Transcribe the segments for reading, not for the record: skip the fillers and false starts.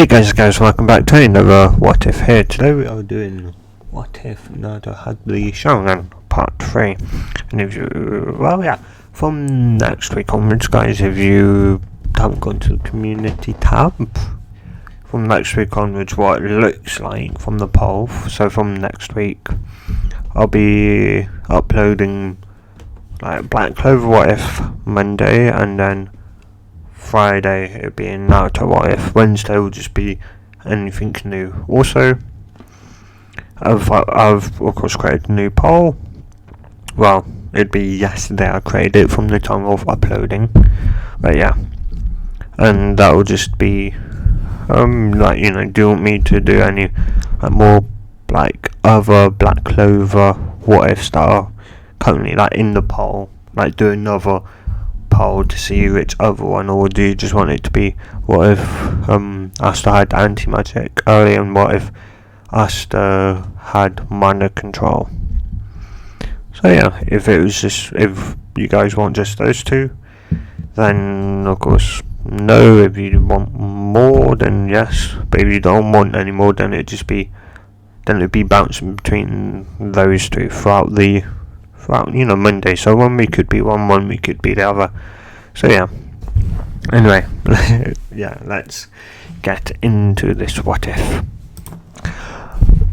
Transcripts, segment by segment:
Hey guys, welcome back to another What If here. Today we are doing What If Naruto had the Sharingan Part 3. And if you, from next week onwards guys, if you haven't gone to the community tab, from next week onwards what it looks like from the poll, so from next week I'll be uploading like Black Clover What If Monday, and then Friday it'll be in Naruto What If. Wednesday will just be anything new. Also, I've of course created a new poll. Well, it'd be yesterday I created it from the time of uploading. But yeah. And that will just be do you want me to do any more like other Black Clover What Ifs that are currently like in the poll? Like do another poll to see which other one, or do you just want it to be what if Asta had anti-magic earlier, and what if Asta had mana control? So yeah, if you guys want just those two, then of course no. If you want more, then yes. But if you don't want any more, then it'd be bouncing between those two throughout Monday. So 1 week could be one week could be the other. So yeah. Anyway, yeah, let's get into this what if.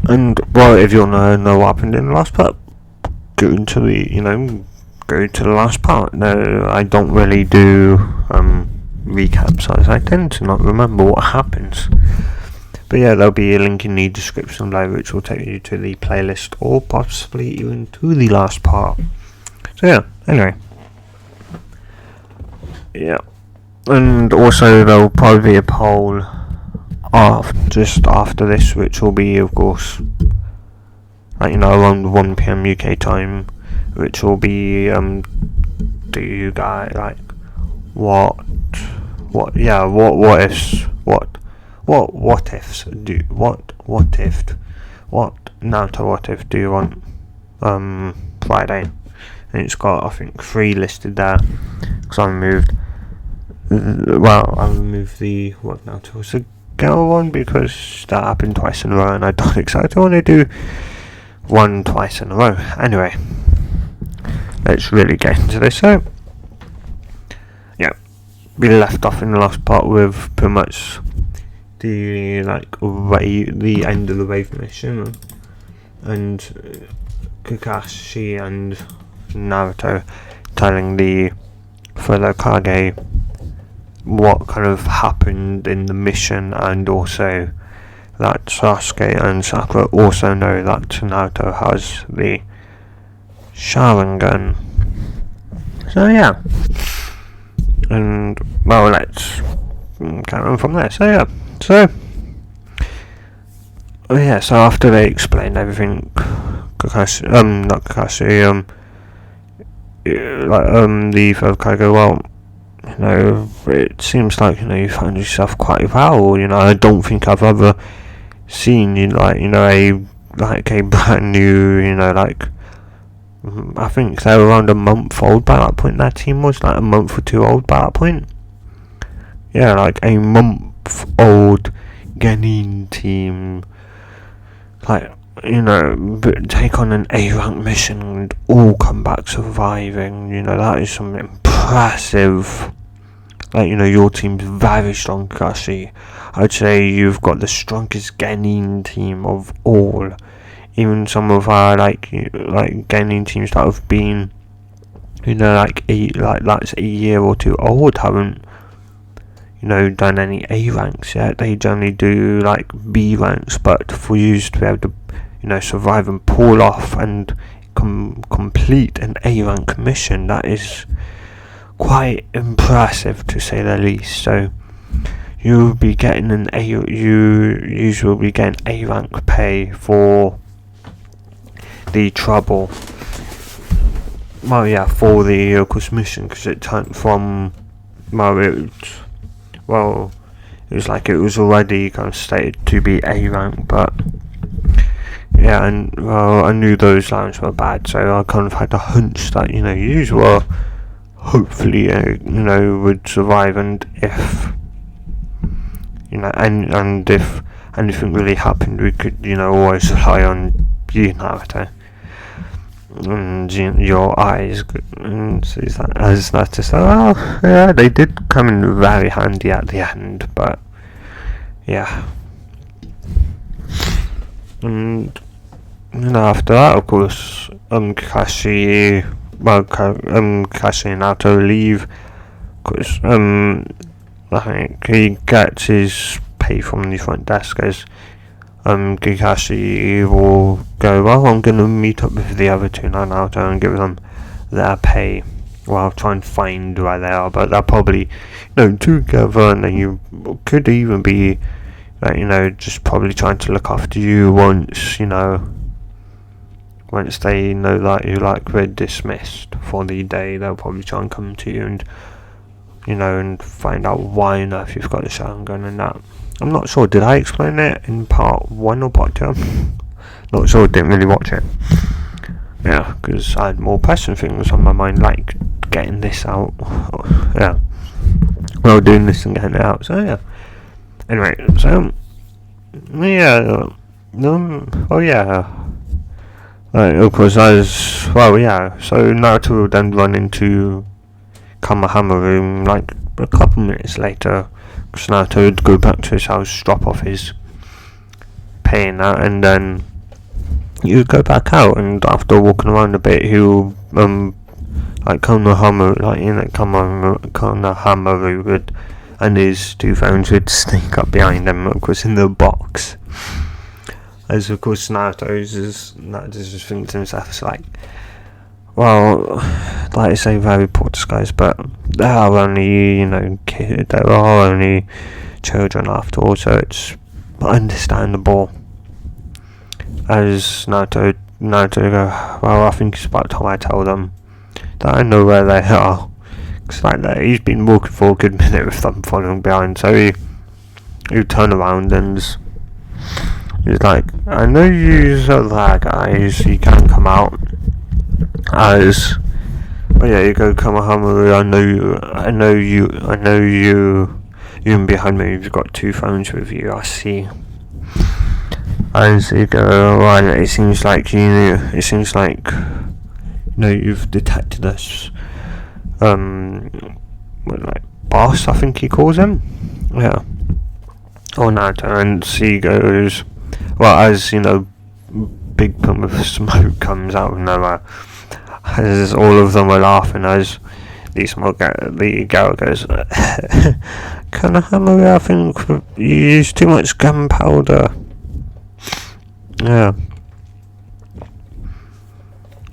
And well, if you wanna know what happened in the last part, go to the last part. No, I don't really do recaps, as I tend to not remember what happens. But yeah, there'll be a link in the description below which will take you to the playlist, or possibly even to the last part. So yeah, anyway. Yeah. And also there'll probably be a poll just after this, which will be of course around 1 PM UK time, which will be do you guys like what Naruto what if do you want Friday? And it's got I think 3 listed there, because I removed the what Naruto was a girl one, because that happened twice in a row and I don't exactly want to do one twice in a row. Anyway, let's really get into this. So yeah, we left off in the last part with pretty much the the end of the wave mission, and Kakashi and Naruto telling the fellow Kage what kind of happened in the mission, and also that Sasuke and Sakura also know that Naruto has the Sharingan. So yeah, and well, let's carry on from there. So yeah, so after they explained everything, the fellow Kage, well, it seems like you found yourself quite well. I don't think I've ever seen a brand new, I think they were around a month old by that point. That team was like a month or 2 old by that point. Yeah, like a month old Genin team, take on an A-rank mission and all come back surviving. That is something impressive. Your team's very strong, Kakashi. I'd say you've got the strongest Genin team of all. Even some of our Genin teams that have been that's a year or 2 old haven't done any A ranks yet. They generally do B ranks, but for you to be able to survive and pull off and complete an A rank mission, that is quite impressive to say the least. So you'll be getting you will be getting A rank pay for the trouble. Well, yeah, for the of course mission, because it turned from it was already kind of stated to be A rank, but yeah, and I knew those lines were bad, so I kind of had a hunch that you were hopefully would survive, and if and if anything really happened, we could, always rely on you, Naruto, and your eyes. And as that to say, well, yeah, they did come in very handy at the end, but yeah. And after that, of course, Kakashi and Naruto leave. Because I think he gets his pay from the front desk as Kakashi will go, well, I'm going to meet up with the other two Naruto and give them their pay. Well, try and find where they are, but they're probably, together, and you could even be, just probably trying to look after you once they know that we're dismissed for the day. They'll probably try and come to you and, and find out why on earth you've got the Sharingan and that. I'm not sure, did I explain it in part 1 or part 2? Not sure, didn't really watch it. Yeah, because I had more pressing things on my mind, like getting this out. Yeah. Well, doing this and getting it out, so yeah. Anyway, so, yeah, oh yeah. Of course, so Naruto will then run into Kamahama room, like, a couple minutes later, because Naruto would go back to his house, drop off his pay and that, and then you go back out, and after walking around a bit, he'll, Kamahama would, and his two friends would sneak up behind him, of course, in the box. As of course Naruto just thinks to himself, it's like, well, like I say, very poor disguise, but there are only, there are only children after all, so it's understandable. As Naruto go, well, I think it's about time I tell them that I know where they are. Because he's been walking for a good minute with them following behind, so he turn around and he's like, I know you're there, guys, you can come out. As, well, yeah, you go, Kamahama, I know you, even behind me, you've got two phones with you, I see. As you go, well, it seems like you've detected us, boss, I think he calls him, yeah. Oh, Naruto, and he goes, well, as, big pump of smoke comes out of nowhere, as all of them are laughing, as the girl goes, Kamahama, I think you used too much gunpowder. Yeah.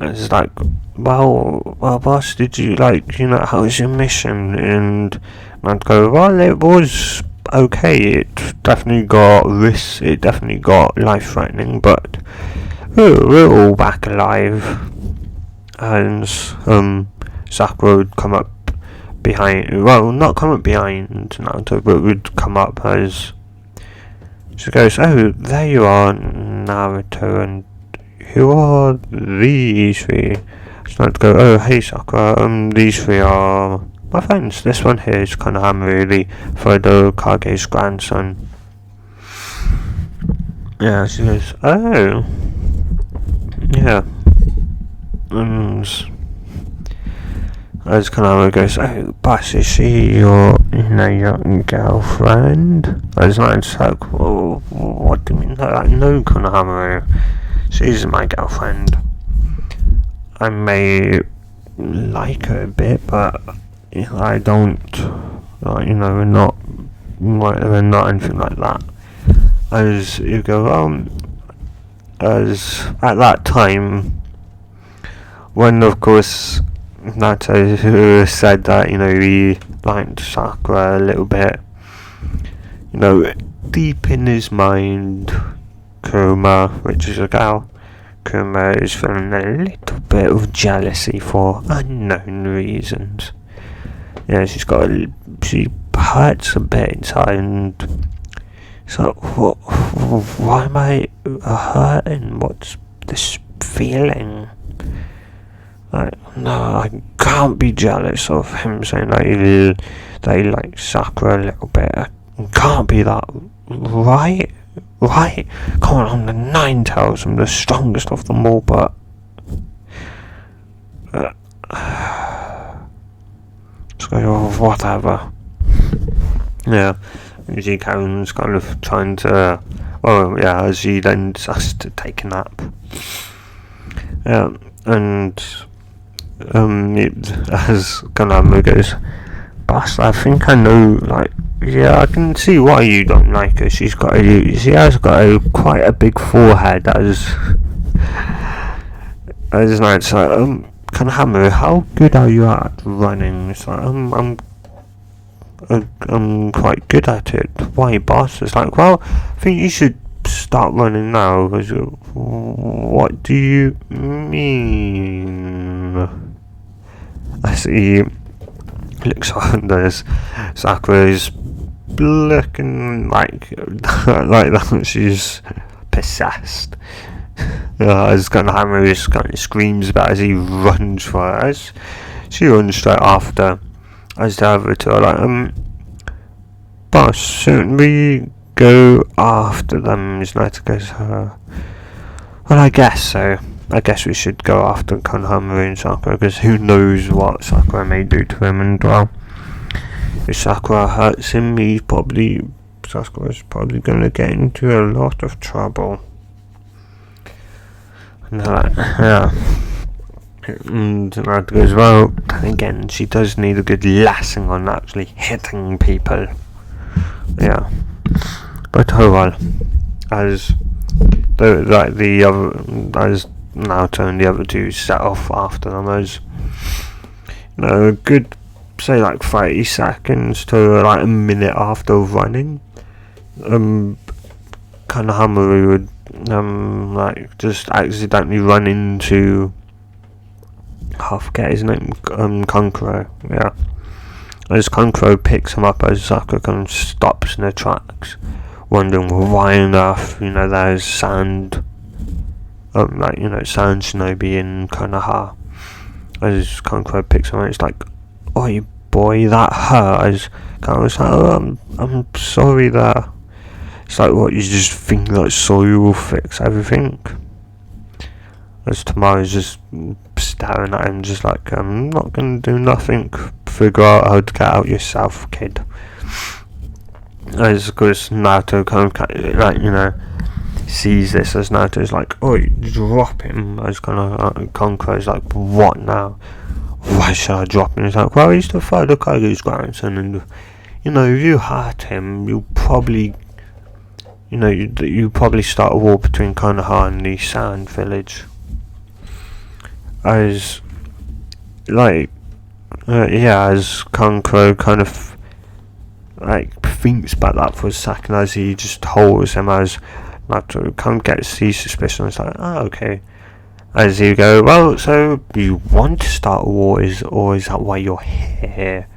It's like, well, boss, did you, how was your mission? And I'd go, well, it was okay, it definitely got risks, it definitely got life-threatening, but we're all back alive. And Sakura would come up behind, well, not come up behind Naruto, but would come up as she goes, oh, there you are, Naruto, and who are these three? So I'd go, oh, hey Sakura, these three are my friends. This one here is Konohama, really, Frodo Kage's grandson. Yeah, she goes, oh, yeah. As Konohama goes, oh, boss, is she your, your girlfriend? As I'm like, well, what do you mean? No, Konohama, she's my girlfriend. I may like her a bit, but I don't, we're not anything like that. As you go, as at that time, when of course Naruto said that, he liked Sakura a little bit, deep in his mind, Kuruma, which is a girl, Kuruma is feeling a little bit of jealousy for unknown reasons. Yeah, she hurts a bit inside, and so why am I hurting? What's this feeling? No, I can't be jealous of him saying that he likes Sakura a little bit. Can't be that, right? Right? Come on, I'm the Nine Tails, I'm the strongest of them all, but... whatever. Yeah, G. Karen's kind of trying to... Well, yeah, as he then decides to take a nap. Yeah, and... as Kanama goes, Boss, I think I know, like... Yeah, I can see why you don't like her. She has got quite a big forehead. As nice. Kanahama, how good are you at running? It's like, I'm quite good at it. Why, boss? It's like, well, I think you should start running now. What do you mean? I see. Looks like there's Sakura's looking like that. She's possessed. As Kanahama just kind of screams about as he runs for her. As she runs straight after. As the other two are like, boss, shouldn't we go after them? Nata goes, well, I guess so. I guess we should go after Konohamaru and Sakura, because who knows what Sakura may do to him, and well, if Sakura hurts him, Sakura's probably going to get into a lot of trouble. And they're like, yeah. And Nata goes, well, then again, she does need a good lesson on actually hitting people. Yeah. But oh well. As Naruto and the other two set off after them, as a good, say, like 30 seconds to like a minute after running, Kanahamaru would like just accidentally run into, I forget his name, Kankuro. Yeah, as Kankuro picks him up, as Sakura kind of stops in her tracks, wondering why on earth there's sand. Sand Shinobi in Konoha. As Kankuro picks him up, it's like, oi boy, that hurt. As Kankuro's like, I'm sorry that. It's like, what, you just think that sorry will fix everything? As Tamaru's just staring at him, just like, I'm not gonna do nothing. Figure out how to get out yourself, kid. As of course Naruto kind of sees this, as Naruto's like, oh, drop him. As kind of Kankuro's like, what now? Why should I drop him? He's like, well, he's the father Kage's grandson, and if you hurt him, you'll probably you probably start a war between Konoha and the Sand Village. As as Kankuro kind of thinks about that for a second, as he just holds him, as Naruto kind of gets the suspicion. It's like, oh, okay. As you go, well, so you want to start a war, or is that why you're here?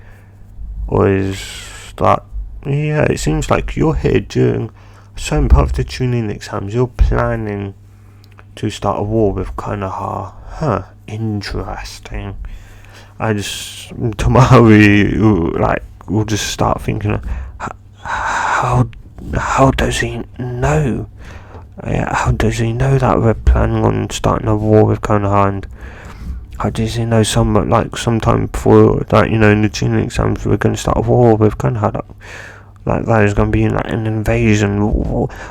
Or is that, yeah, it seems like you're here during some part of the Chunin exams. You're planning to start a war with Konoha. Huh, interesting. Tomorrow we'll just start thinking, how does he know? How does he know that we're planning on starting a war with Konoha? And how does he know sometime before in the junior exams we're going to start a war with Konoha? That is going to be an invasion.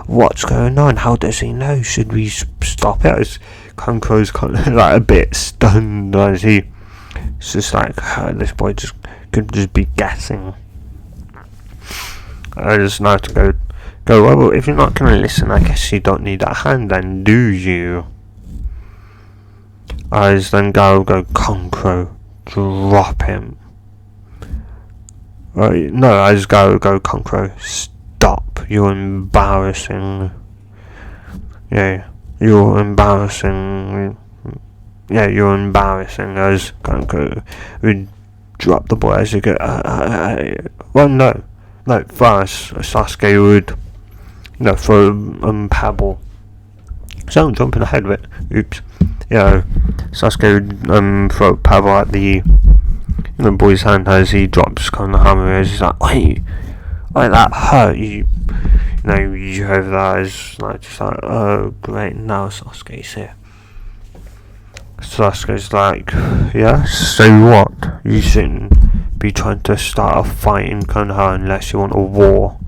What's going on? How does he know? Should we stop it? As Kankuro's kind of a bit stunned, as it's just like, this boy could just be guessing. I just know to go, well, if you're not going to listen, I guess you don't need that hand then, do you? As then go, Kankuro, drop him. No, I just go, Kankuro, stop, you're embarrassing. Yeah, you're embarrassing. Yeah, you're embarrassing. As Kankuro would drop the boy as you go, well, no, first Sasuke would, throw Pebble. So I'm jumping ahead of it. Oops. Yeah, Sasuke would throw Pebble at the boy's hand as he drops Konohamaru, as he's like, like that hurt you. You know, you over that as like just like, oh great, now Sasuke's here. Sasuke's like, yeah, so what? You shouldn't be trying to start a fight in Konoha unless you want a war.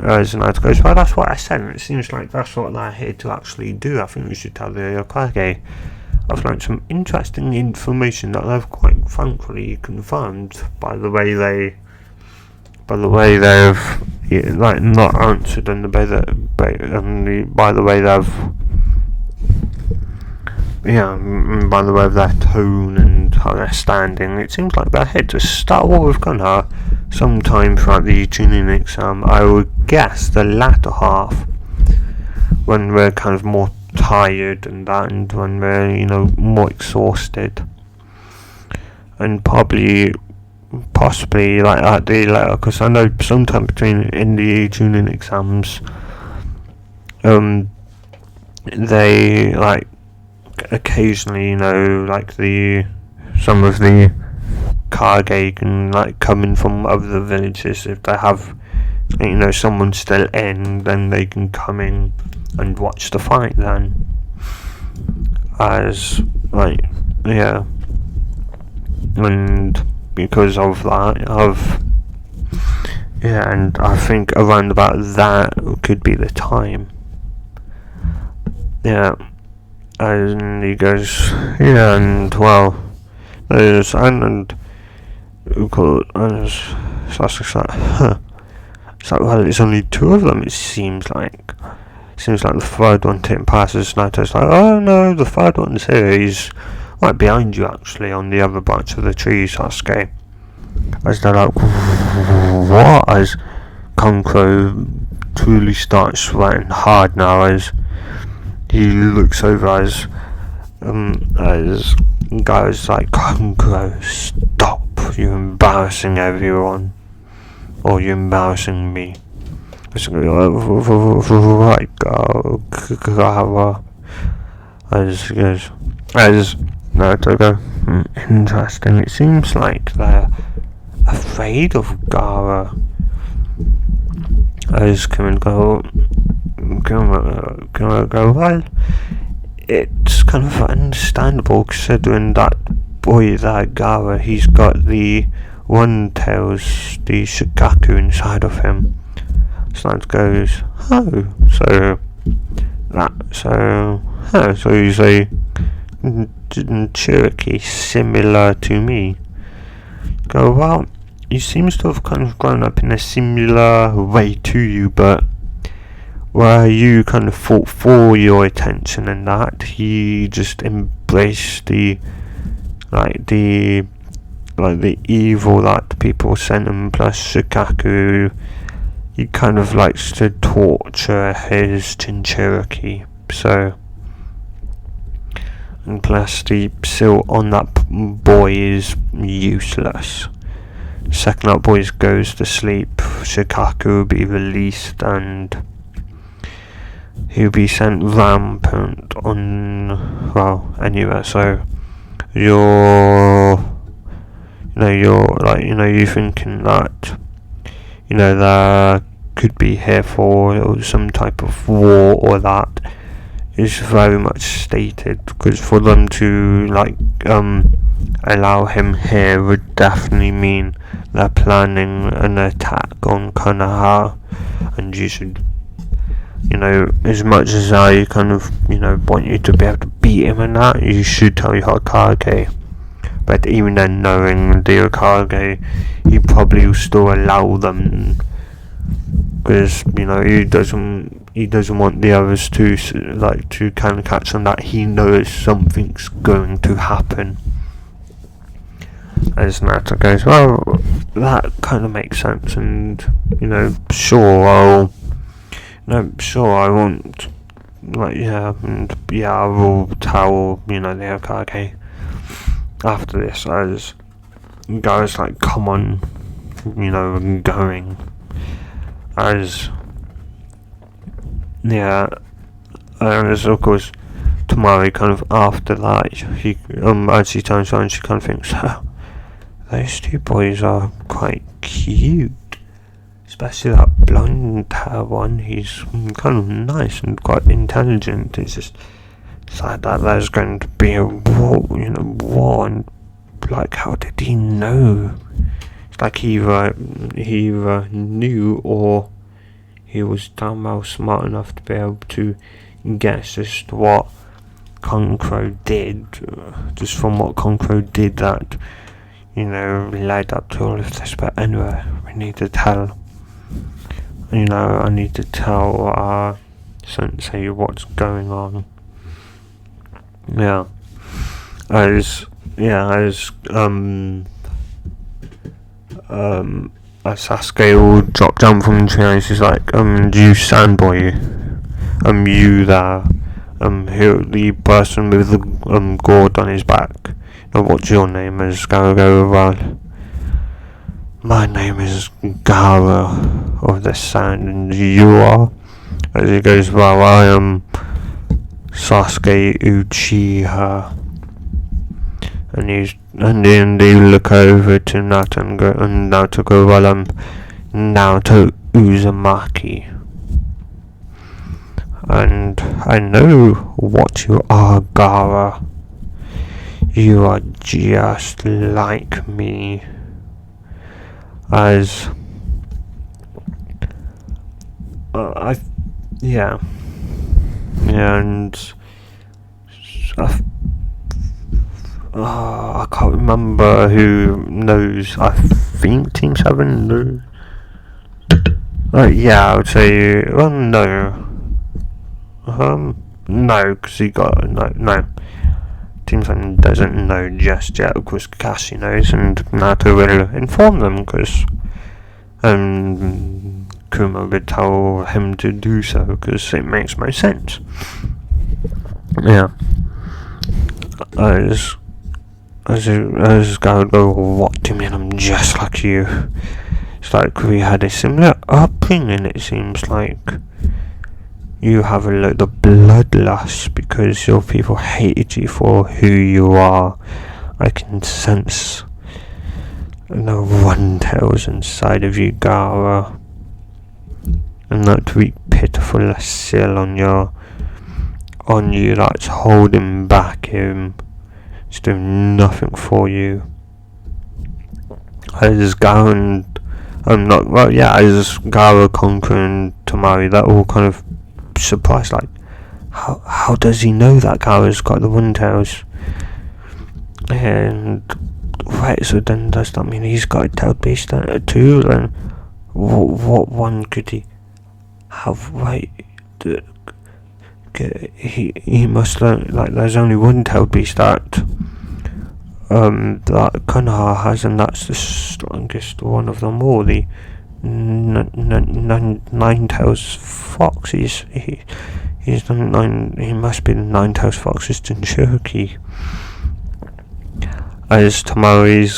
As Naruto goes, well, that's what I said, and it seems like that's what they're here to actually do. I think we should tell the Hokage. I've learned some interesting information that they've quite frankly confirmed by the way they've like not answered, and by the way of their tone and how they're standing. It seems like they're here to start a war with Konoha sometime throughout the Chunin exam. I would guess the latter half, when we're kind of more tired and that, and when we're, you know, more exhausted, and possibly like at the letter, because I know sometime in the Chunin exams, they like occasionally, you know, like some of the Kage can like come in from other villages. If they have, you know, someone still in, then they can come in and watch the fight then. As like, yeah, and because of that, and I think around about that could be the time. Yeah. And he goes, yeah, and well, there's and Sasuke's like, huh. It's like, well, it's only two of them. It seems like the third one didn't pass. As Naruto's like, oh no, the third one's here. He's right behind you, actually, on the other branch of the tree, Sasuke. As they're like, what? As Kankuro truly starts sweating hard now, as he looks over as guys like, Kankuro, stop, you're embarrassing everyone, or you're embarrassing me. Right, Gaara. As Naruto go, interesting, it seems like they're afraid of Gaara. As Kimon go, well, it's kind of understandable considering that boy, that Gaara, he's got the one tails, the Shikaku inside of him. Slide goes, so he's a Cherokee similar to me. Go, well, he seems to have kind of grown up in a similar way to you, but where you kind of fought for your attention and that, he just embraced the evil that people sent him, plus Shikaku, he kind of likes to torture his Jinchuriki, so, and plus the silt on that boy is useless. Second that boy goes to sleep, Shikaku will be released and he'll be sent rampant on, well, anywhere. So you're thinking that, you know, there could be here for some type of war, or that is very much stated, because for them to allow him here would definitely mean they're planning an attack on Konoha, and you should, you know, as much as I kind of, you know, want you to be able to beat him and that, you should tell your Hokage. But even then, knowing the Hokage, he probably will still allow them, because, you know, he doesn't want the others to kind of catch on that he knows something's going to happen. As Naruto goes, well, that kind of makes sense, and, you know, I won't, I will tell, you know, the Hokage after this, as guys like, come on, you know, I'm going. As of course, Tamari kind of after that, she as she turns around, she kind of thinks, those two boys are quite cute. As Naruto goes, especially that blonde hair one. He's kind of nice and quite intelligent. It's just like that there's going to be a war, and like, how did he know? It's like he either knew, or he was damn well smart enough to be able to guess just what Concro did, just from what Concro did that, led up to all of this. But anyway, we need to tell, I need to tell Sensei what's going on. As Sasuke will drop down from the tree, and she's like, you sandboy, you there, who, the person with the gourd on his back, what's your name? Is Gara go, well, my name is Gara of the Sand, and you are? As he goes, well, I am Sasuke Uchiha. And then they look over to Naruto and Naruto go, well, I'm Naruto Uzumaki. And I know what you are, Gara. You are just like me. As and I can't remember who knows. I think Team 7 knows. I would say, well, no. No, because he got, no. Team 7 doesn't know just yet, because Kakashi knows, and Naruto will inform them, because Kuma would tell him to do so, because it makes most sense. As guy would go, what do you mean I'm just like you? It's like we had a similar upbringing, it seems like. You have a lot of bloodlust because your people hated you for who you are. I can sense the one tails inside of you, Gara. And that weak, pitiful seal on you that's holding back him. It's doing nothing for you. As Gara and as Gara conquering Tamari, that all kind of surprised, like, how does he know that Gara's got the one tails? And wait, so then does that mean he's got a tailed beast too? Then what one could he have? Wait, he must learn, like, there's only one tailed beast that Konoha has, and that's the strongest one of them all, the Nine-Tails Fox. He's the he must be the Nine-Tails Fox's Jinchuriki. As Tamari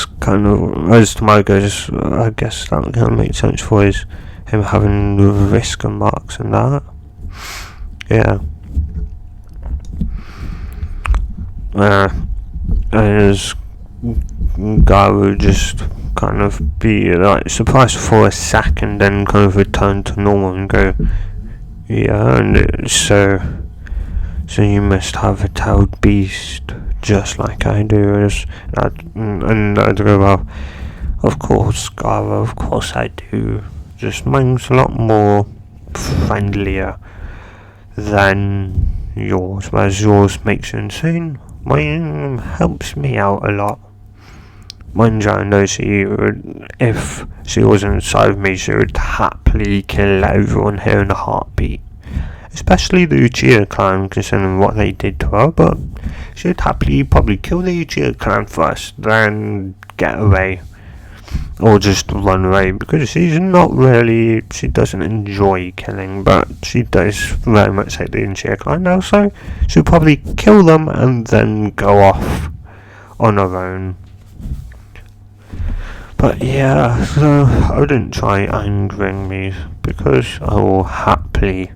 goes, I guess that kind of makes sense for him having whisker marks and that. As Garu just kind of be like surprised for a second, then kind of return to normal and go, and so you must have a tailed beast just like I do. And I'd go, well, of course, Garu, of course I do. Just mine's a lot more friendlier than yours, whereas yours makes you insane. Mine helps me out a lot. Manjaro knows if she was inside of me, she would happily kill everyone here in a heartbeat. Especially the Uchiha clan, considering what they did to her, but she would happily probably kill the Uchiha clan first, then get away. Or just run away, because she doesn't enjoy killing, but she does very much hate the Uchiha clan now, so she'll probably kill them and then go off on her own. But so I wouldn't try angering me, because I will happily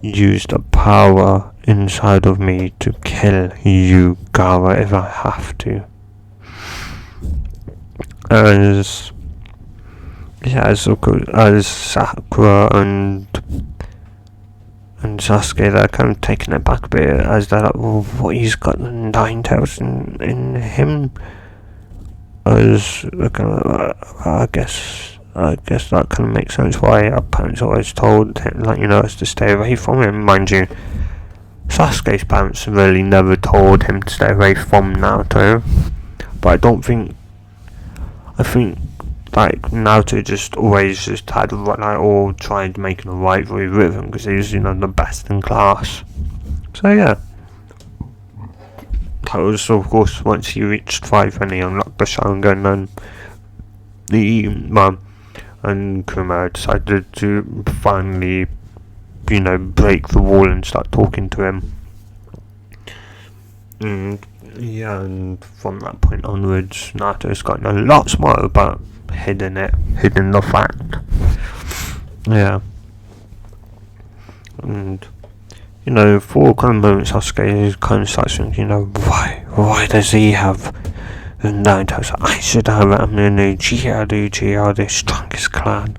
use the power inside of me to kill you, Gara, if I have to. As yeah, as Sakura and Sasuke, they're kind of taking it back a bit, as they're like, well, what, he's got the nine tails in him? As kind of, I guess that kind of makes sense why our parents always told him, like, us to stay away from him. Mind you, Sasuke's parents really never told him to stay away from Naruto, but I think like Naruto just always just had or tried making a rivalry with him because he was the best in class. So yeah, that was of course once he reached 5 and he unlocked the Sharingan, and the and Kuma decided to finally break the wall and start talking to him. And yeah, and from that point onwards, Naruto's gotten a lot smarter about hidden the fact. Yeah. And for kind of moments, Sasuke kind of starts thinking, why does he have the nine tails? I should have it. I'm in the Uchiha, the strongest clan.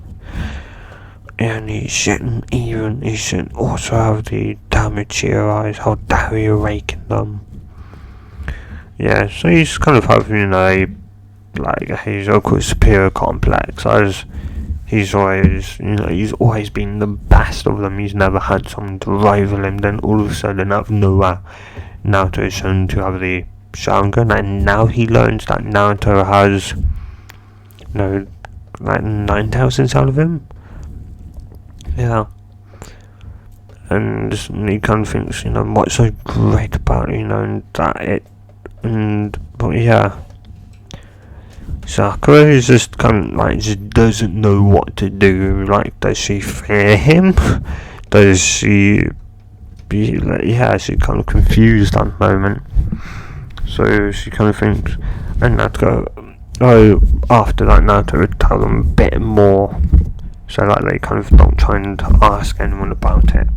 And he shouldn't also have the damage eyes. How dare you awaken them? Yeah, so he's kind of having his local superior complex, as he's always been the best of them. He's never had someone to rival him. Then all of a sudden, out of nowhere, Naruto is shown to have the Sharingan, and now he learns that Naruto has 9,000 inside of him. Yeah. And he kind of thinks, what's so great about but yeah, Sakura is just kind of just doesn't know what to do. Does she fear him? Does she she's kind of confused at the moment. So she kind of thinks, and Naruto, after that Naruto would tell them a bit more, so they kind of don't try and ask anyone about it.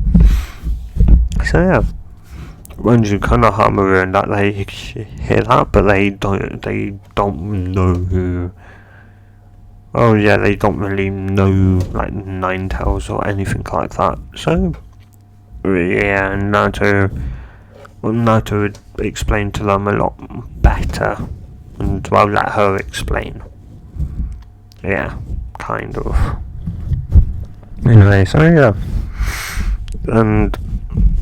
So yeah, when you kind of hammer in that, they hear that, but they don't know who. Oh yeah, they don't really know Nine Tails or anything like that. So yeah, Naruto would explain to them a lot better, and I'll let her explain. Yeah, kind of. Anyway, so yeah, and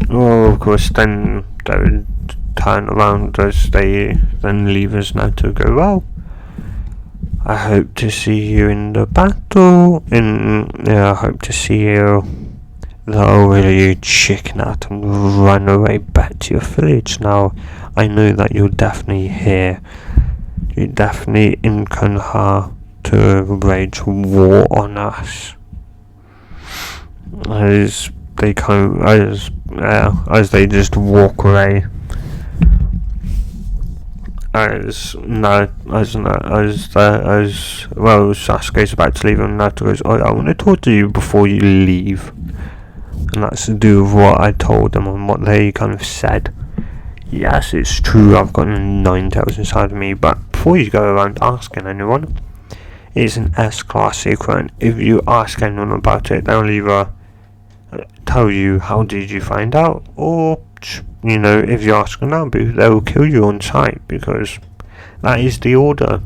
of course then they would turn around as they then leave us Naruto go, well, I hope to see you in the battle, I hope to see you. They'll really chicken out and run away back to your village. Now, I know that you're definitely here. You're definitely in Konoha to wage war on us. As they they just walk away. Sasuke's about to leave, and Naruto goes, I want to talk to you before you leave. And that's to do with what I told them and what they kind of said. Yes, it's true, I've got 9 tails inside of me, but before you go around asking anyone, it's an S-class secret, and if you ask anyone about it, they'll either tell you how did you find out, or if you ask a Nabu, they'll kill you on sight, because that is the order.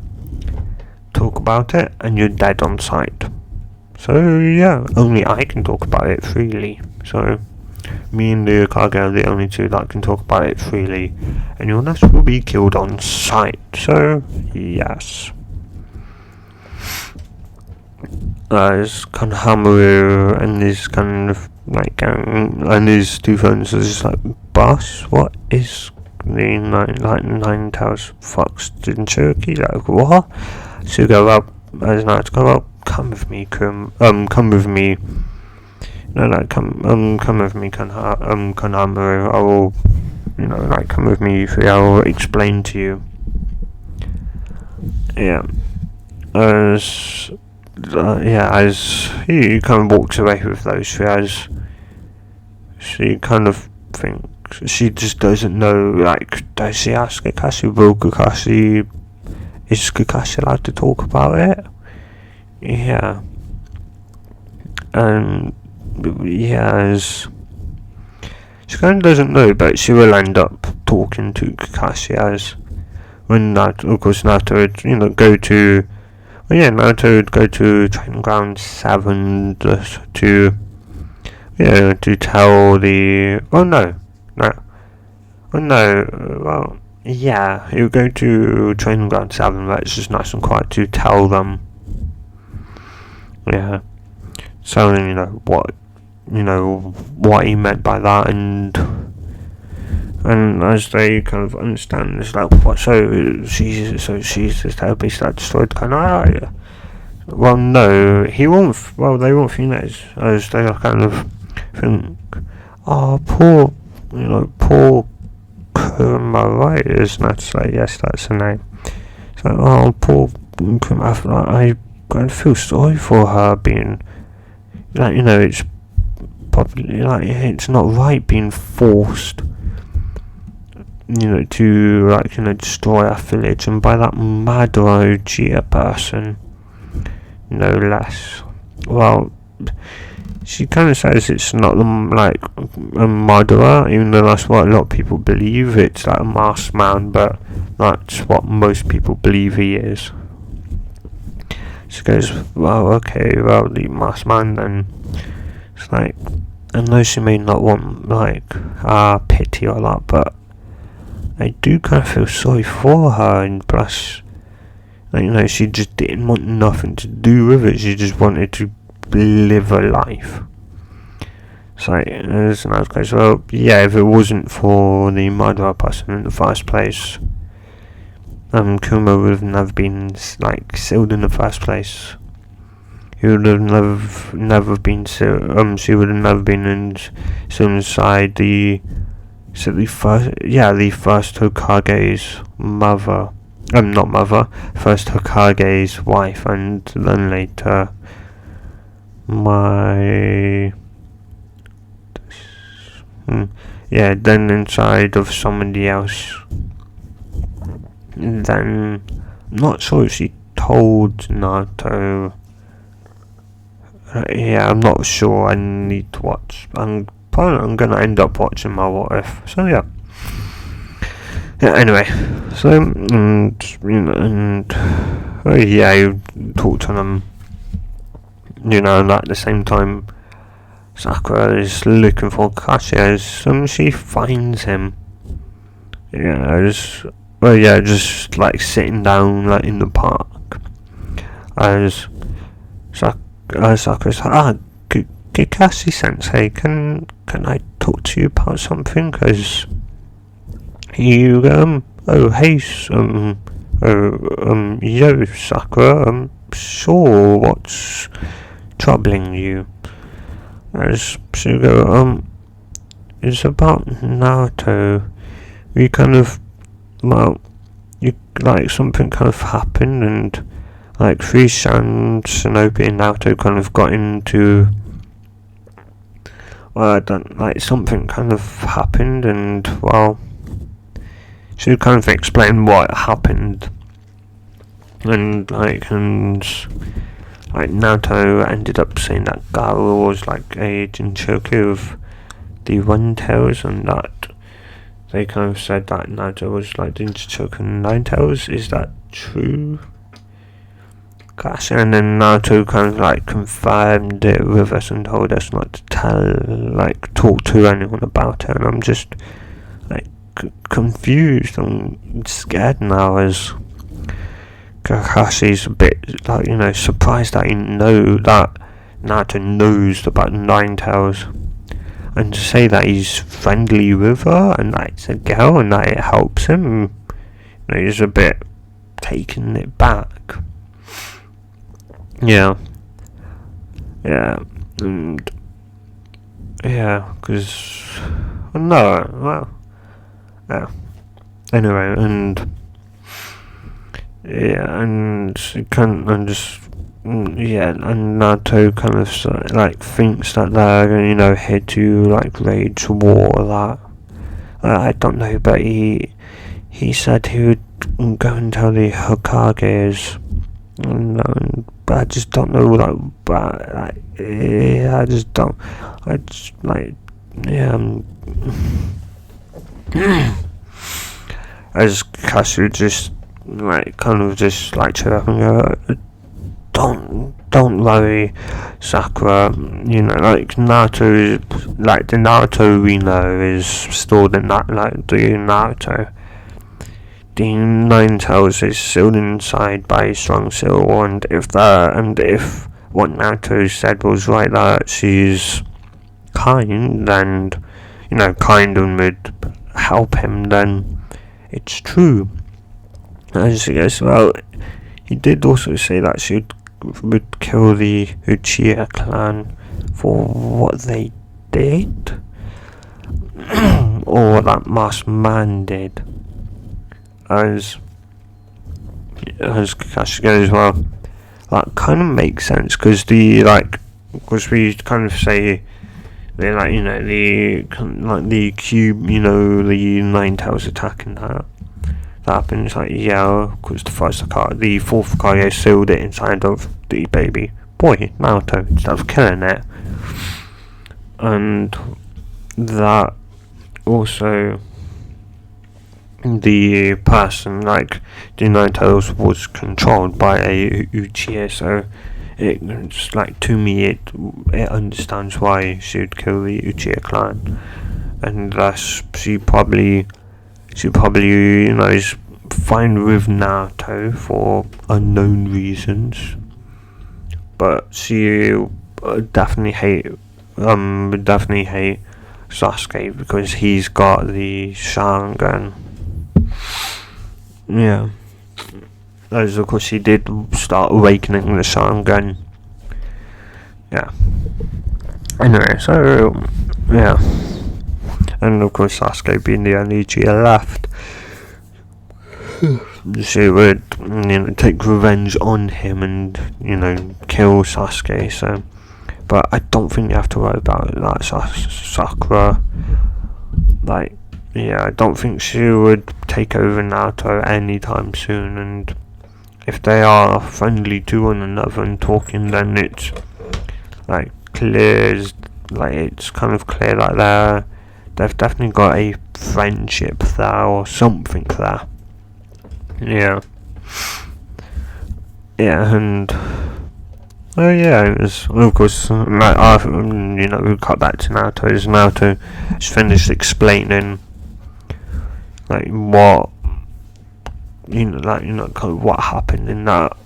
Talk about it and you're dead on sight. So yeah, only I can talk about it freely. So me and the Kage are the only two that can talk about it freely. Anyone else will be killed on sight. So yes. There's kind of Hamaru and his kind of and his two friends are just boss, what is the nine tails fox in Cherokee? What? So go up as night to go up. Come with me, come with me. Come with me, Kanamaru. I will, come with me. I will explain to you. Yeah. As he kind of walks away with those three, as she kind of thinks she just doesn't know. Does she ask Kakashi? Will Kakashi? Is Kakashi allowed to talk about it? Yeah, and yes, she kind of doesn't know, but she will end up talking to Kakashi as when that, of course, Naruto would, go to. Well, yeah, Naruto would go to Training Ground 7 just to, to tell the. Oh no, no, oh no. Well, yeah, he would go to Training Ground 7. That's just nice and quiet to tell them. Yeah, so what he meant by that, and as they kind of understand, it's like, what? So she's the therapist that destroyed Kanai. Well, no, he won't. Well, they won't think that as they kind of think, oh, poor Kurama, right? Isn't that to say? Yes, that's the name. It's like, oh, poor Kurama. I kind of feel sorry for her being, it's probably it's not right being forced. To destroy our village, and by that Madara Uchiha person, no less. Well, she kind of says it's not a Madara, even though that's what a lot of people believe. It's like a masked man, but that's what most people believe he is. She goes, well, okay, well, the masked man then. It's like, I know she may not want pity or that, but I do kind of feel sorry for her, and plus, she just didn't want nothing to do with it. She just wanted to live a life. So, as an outcast, well, yeah, if it wasn't for the Madara person in the first place, Kuma would have never been sealed in the first place. He would have never been sealed. She would have never been sealed inside the. So the first Hokage's mother, not mother, first Hokage's wife, and then later then inside of somebody else. Then, I'm not sure if she told Naruto. I'm not sure. I need to watch. I'm gonna end up watching my What If. So yeah. Anyway, so you talk to them. And at the same time, Sakura is looking for Kakashi as she finds him. Just sitting down in the park. As Sakura's Kakashi Sensei, can I talk to you about something? Cause you yo Sakura, sure, what's troubling you? As she go, it's about Naruto. We kind of, something kind of happened, and Free-san, Shinobi, and Naruto kind of got into. Well, I don't something kind of happened, and she kind of explained what happened, and Naruto ended up saying that Gaara was a Jinchoku of the One Tails, and that they kind of said that Naruto was Jinchoku and Nine Tails. Is that true? Gosh, and then Naruto kind of confirmed it with us and told us not to talk to anyone about it, and I'm just confused and scared now, as Kakashi's a bit surprised that that Naruto knows about Nine Tails, and to say that he's friendly with her and that it's a girl and that it helps him, he's a bit taking it back. Yeah, and because anyway, and and Naruto kind of thinks that they're gonna head to rage war or that. I don't know, but he said he would go and tell the Hokages. But I just don't know, yeah, I just don't. I just like, yeah. As Kasu just like kind of just like to up and go, don't worry, Sakura. You know, like Naruto, like the Naruto we know is still the Naruto. The Nine Tails is sealed inside by a strong seal, and if what Naruto said was right, that she's kind and kind and would help him, then it's true. As well, he did also say that she would kill the Uchiha clan for what they did, or what that masked man did. As Kakashi goes, well, that kind of makes sense because we kind of say the cube, the Nine Tails attack and that happens, because the fourth Hokage sealed it inside of the baby boy Naruto instead of killing it, and that also the person, the Nine Tails, was controlled by a Uchiha, so it's to me it understands why she would kill the Uchiha clan, and thus she probably is fine with Naruto for unknown reasons, but she would definitely hate Sasuke because he's got the Sharingan. Yeah, as of course he did start awakening the Sharingan. Yeah. Anyway, so yeah, and of course Sasuke being the only Uchiha left, she would take revenge on him and kill Sasuke. So, but I don't think you have to worry about that, Sakura. I don't think she would take over Naruto anytime soon, and if they are friendly to one another and talking, then it's it's kind of clear that they've definitely got a friendship there or something there. Yeah, and it was, of course, we cut back to Naruto. As Naruto has finished explaining what kind of what happened in that,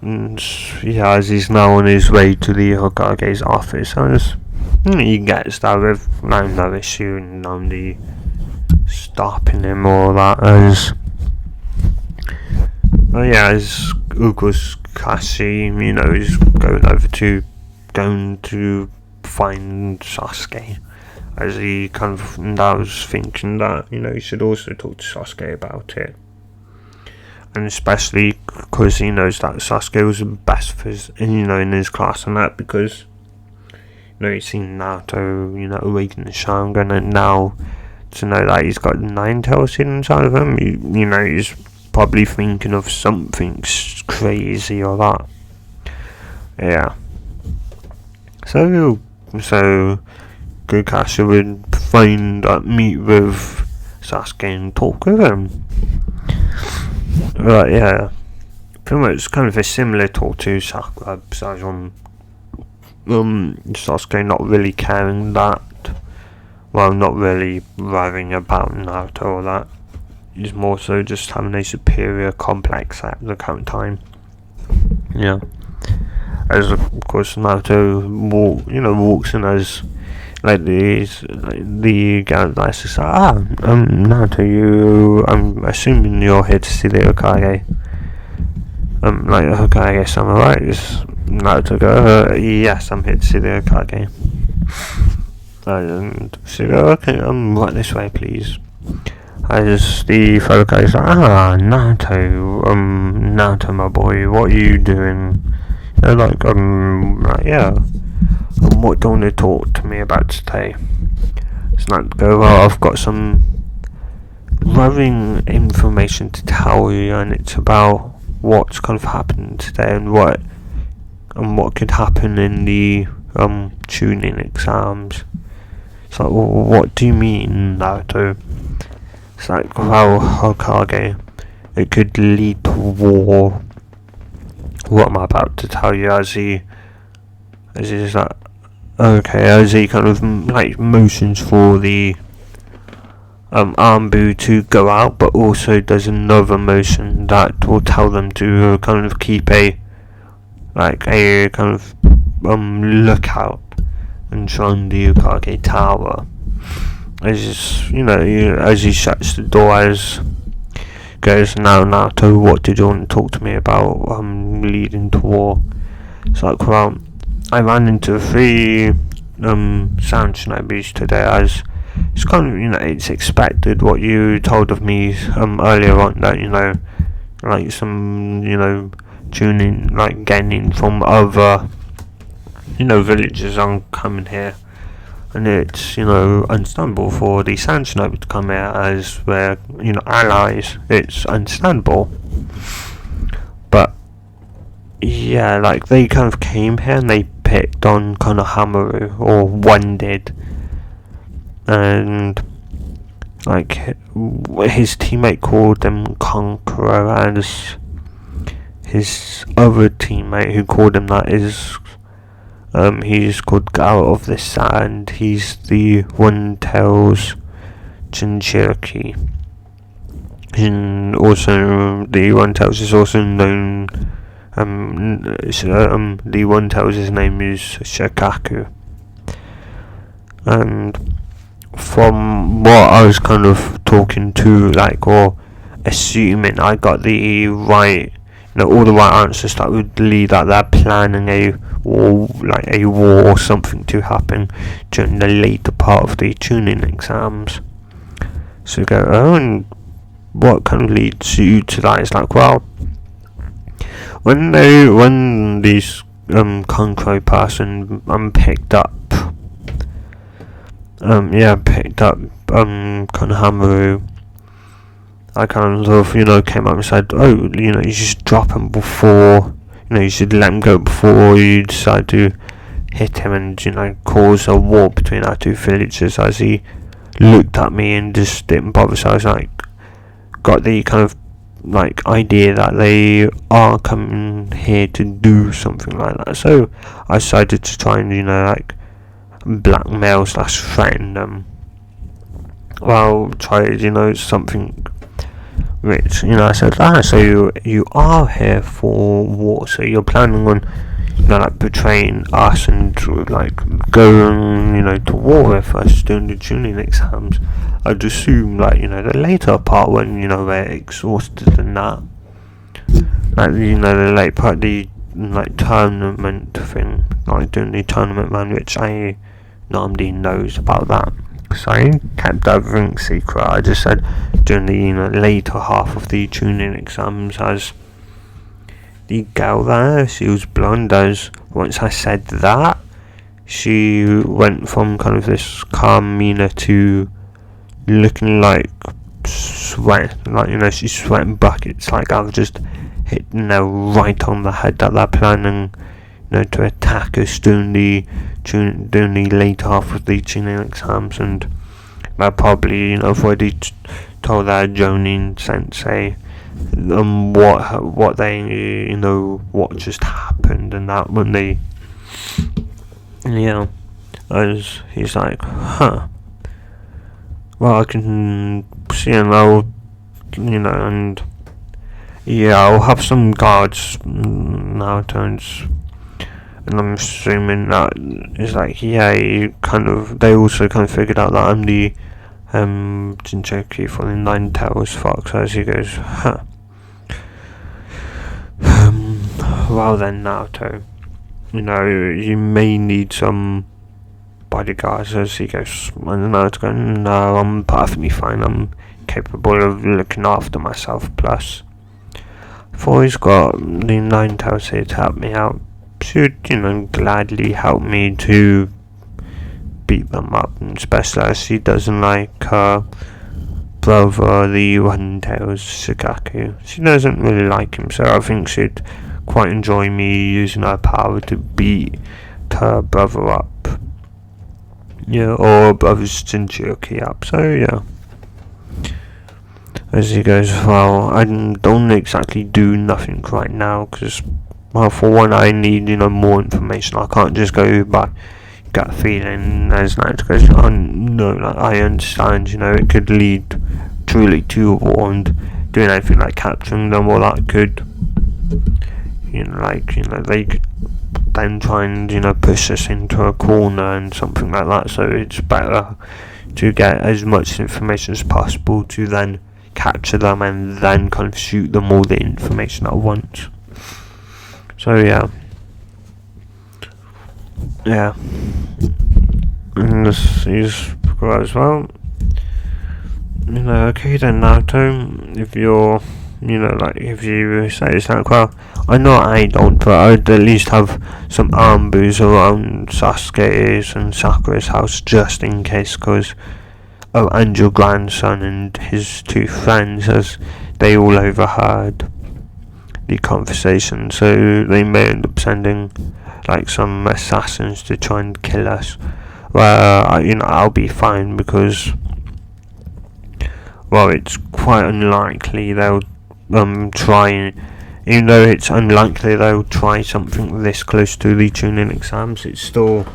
and as he's now on his way to the Hokage's office, he gets there with no issue and nobody stopping him or that. As of course Kashi, is going to find Sasuke, as he kind of now was thinking that he should also talk to Sasuke about it, and especially because he knows that Sasuke was the best for his, in his class and that, because he's seen Naruto awaken the Sharingan, and now to know that he's got 9 tails inside of him, he's probably thinking of something crazy or that. Yeah. So Kakashi would meet with Sasuke and talk with him. Right, yeah. Pretty much kind of a similar talk to Sakura, besides Sasuke not really caring that, not really worrying about Naruto or that. He's more so just having a superior complex at the current time. Yeah. As of course Naruto walks in as the guy says, Naruto, I'm assuming you're here to see the Hokage. The Hokage-sama, right? Naruto go, yes, I'm here to see the Hokage. And she go, okay, right this way, please. As the Hokage is Naruto, my boy, what are you doing? What do you want to talk to me about today? It's go, well, I've got some worrying information to tell you, and it's about what's kind of happened today and what what could happen in the tuning exams. It's like, well, what do you mean, Naruto? It's like, well, Hokage, it could lead to war. What am I about to tell you? As he's like, okay, as he kind of like motions for the Armbu to go out, but also does another motion that will tell them to kind of keep a kind of lookout and surround the Ukage Tower. As he shuts the door, as goes, now Naruto, what did you want to talk to me about leading to war? It's like, well, I ran into 3 Sand Shinobis today, as it's kind of, it's expected what you told of me earlier on, that, like some, tuning, like getting from other, villages on coming here. And it's, understandable for the Sand Shinobi to come here, as we're, allies. It's understandable. But, yeah, like, they kind of came here and they picked on Konohamaru, or one did. And, like, his teammate called him Conqueror, as his other teammate who called him that is, he's called Garrett of the Sand. He's the One-Tails Jinchuriki. And also, the One-Tails is also known, the One-Tails' name is Shikaku. And from what I was kind of talking to, like, or assuming I got the right, all the right answers, that would lead that they're planning a war or something to happen during the later part of the tuning exams. So go, and what kind of leads you to that is like, well, when these Concro person picked up Konohamaru, I kind of came up and said, you should drop him before, you should let him go before you decide to hit him and cause a war between our 2 villages. As he looked at me and just didn't bother, so I was like, got the kind of like idea that they are coming here to do something like that. So I decided to try and like blackmail / threaten them. Well, try something which I said, so you are here for war, so you're planning on like betraying us and like going to war with us during the tuning exams. I'd assume like the later part when we're exhausted and that, like the late part, the like tournament thing, like doing the tournament run, which nobody knows about that. So I kept everything secret. I just said during the later half of the tuning exams, as the girl there, she was blonde, as once I said that, she went from kind of this calm Mina to looking like sweat, like she's sweating buckets, like I've just hit right on the head, that they're planning to attack us during the later half of the tuning exams. And I probably I've already told their Jonin sensei what they what just happened, and that when they as he's like, well, I can see him now, and I'll have some guards now turns. And I'm assuming that is like, you they also kind of figured out that I'm the Jinchuriki for the Nine Tails Fox, as he goes, well then, Naruto, you may need some bodyguards, as he goes, and Naruto going, no, I'm perfectly fine, I'm capable of looking after myself, plus, before he's got the Nine Tails here to help me out, should gladly help me to beat them up, and especially as she doesn't like her brother, the One Tails Shikaku. She doesn't really like him, so I think she'd quite enjoy me using her power to beat her brother up. Yeah, or brother's Jinchuriki up. So yeah. As he goes, well, I don't exactly do nothing right now, because, well, for one, I need, more information. I can't just go by gut feeling, as Naruto goes, oh, no, like, I understand, it could lead truly to a war, and doing anything like capturing them, or that could, they could then try and, push us into a corner and something like that, so it's better to get as much information as possible to then capture them and then kind of shoot them all the information at once. So yeah, and this is as well. Okay then, Naruto, if you're, if you say it's like, well, I know I don't, but I'd at least have some Ambus around Sasuke's and Sakura's house just in case, because and your grandson and his two friends, as they all overheard the conversation, so they may end up sending like some assassins to try and kill us. Well, I'll be fine, because, well, it's quite unlikely they'll try, even though it's unlikely they'll try something this close to the Chunin exams, it's still,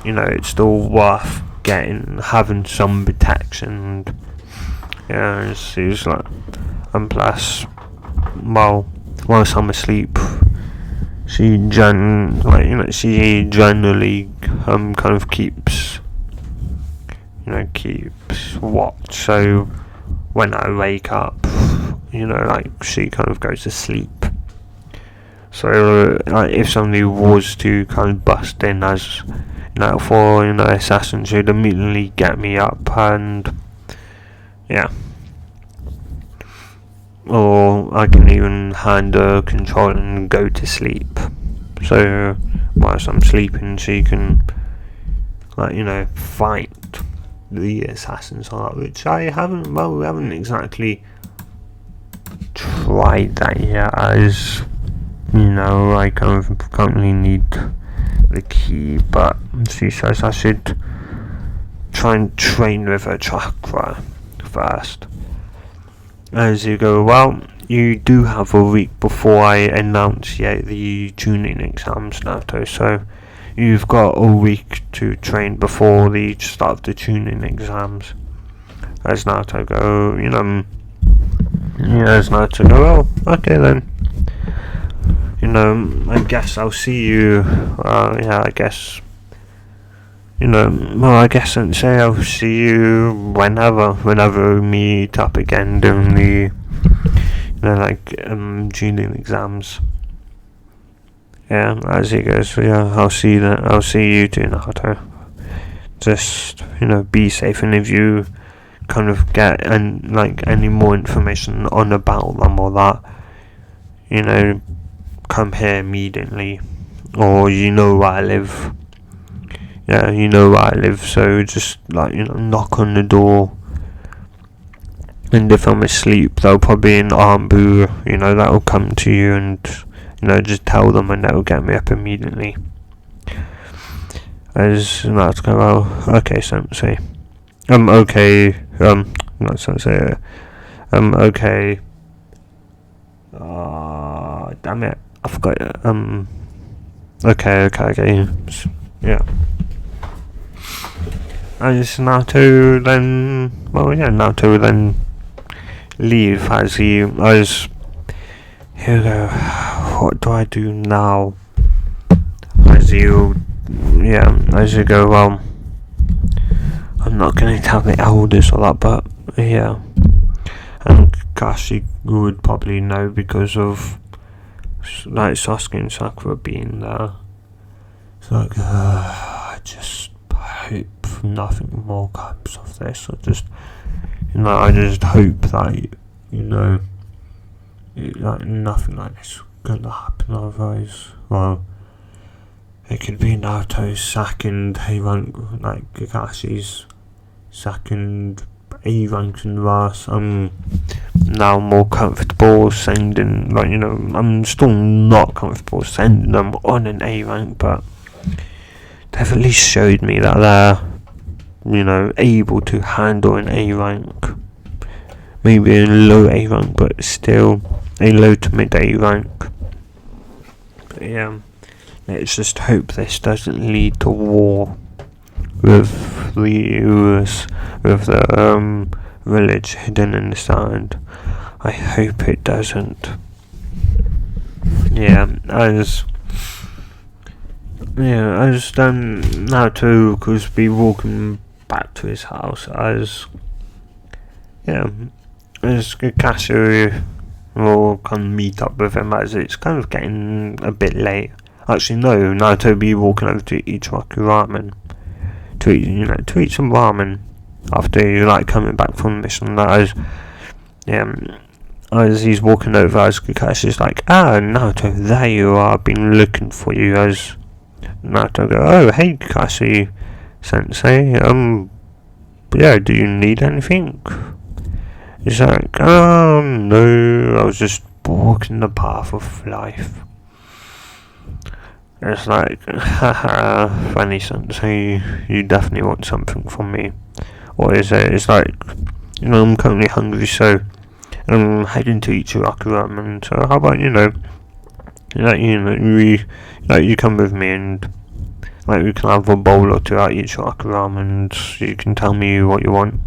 it's still worth having some protection. Yeah, it's like, and plus, well, whilst I'm asleep, she generally kind of keeps watch. So when I wake up, she kind of goes to sleep. So if somebody was to kind of bust in as for assassins, she'd immediately get me up, and yeah. Or I can even hand her control and go to sleep. So whilst I'm sleeping, she can fight the assassins on that, which we haven't exactly tried that yet, as I kind of currently need the key, but she says I should try and train with her chakra first. As you go, well, you do have a week before I enunciate the tuning exams, Naruto, so you've got a week to train before the start of the tuning exams. As Naruto go, as Naruto go, well, okay then. I guess I'll see you, I guess, I guess Sensei, I'll see you whenever we meet up again during the, tuning exams. Yeah, as he goes, I'll see you too, Naruto. Just, be safe, and if you kind of get any more information on about them or that, come here immediately, or where I live. Yeah, where I live, so just knock on the door, and if I'm asleep, there'll probably an Ambu, that'll come to you, and just tell them, and that'll get me up immediately. As that's go, well, okay, Sensei. Okay, not Sensei. Okay. Damn it, I forgot. Okay. Yeah. And Naruto then, Naruto then leave as here we go, what do I do now? As you go, well, I'm not going to tell the elders or that, but yeah, and Kashi would probably know because of Sasuke and Sakura being there. It's like, I just hope nothing more comes of this. I just hope that nothing like this is gonna happen. Otherwise, well, it could be Naruto's second A rank, Kakashi's second A rank in the last now more comfortable sending, like, I'm still not comfortable sending them on an A rank, but they've at least showed me that they're, able to handle an A rank. Maybe a low A rank, but still a low to mid A rank. But yeah, let's just hope this doesn't lead to war with the village hidden in the sand. I hope it doesn't. Yeah, as Naruto could be walking back to his house, as Kakashi will come meet up with him, as it's kind of getting a bit late. Actually, no, Naruto be walking over to Ichiraku Ramen to eat some ramen after coming back from the mission. As he's walking over, as Kakashi's like, Naruto, there you are, I've been looking for you. As Naruto go, oh, hey Kakashi Sensei, do you need anything? He's like, oh no, I was just walking the path of life. It's like, haha, funny Sensei, you definitely want something from me. What is it? It's like, I'm currently hungry, so I'm heading to Ichiraku Ramen, so how about, you come with me and, we can have a bowl or two at Ichiraku Ramen and you can tell me what you want.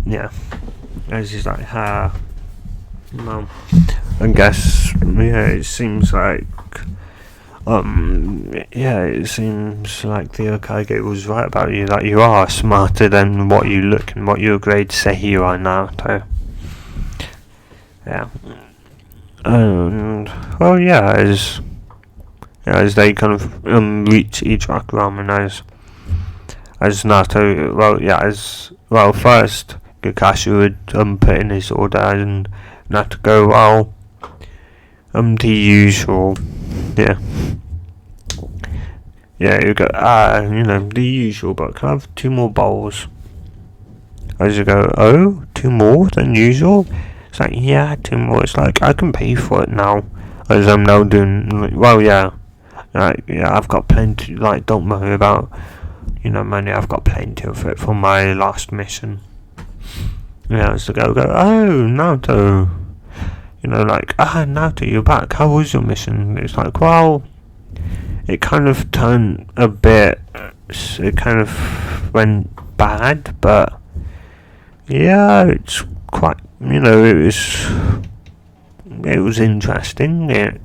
Yeah. As he's like, well, I guess, it seems like, it seems like the Hokage was right about you, that you are smarter than what you look and what your grades say you are now, so, yeah. And, well, as they kind of reach Ichiraku Ramen, as Naruto, first Kakashi would put in his order and Naruto go, well, the usual, you go, the usual, but can I have 2 more bowls? As you go, oh, 2 more than usual? It's like, 2 more. It's like, I can pay for it now, as I'm now doing, I've got plenty, don't worry about, money, I've got plenty of it for my last mission. As the go, oh, Naruto, Naruto, you're back, how was your mission? It's like, well, it kind of turned a bit, it kind of went bad, but, it's quite, it was interesting. It,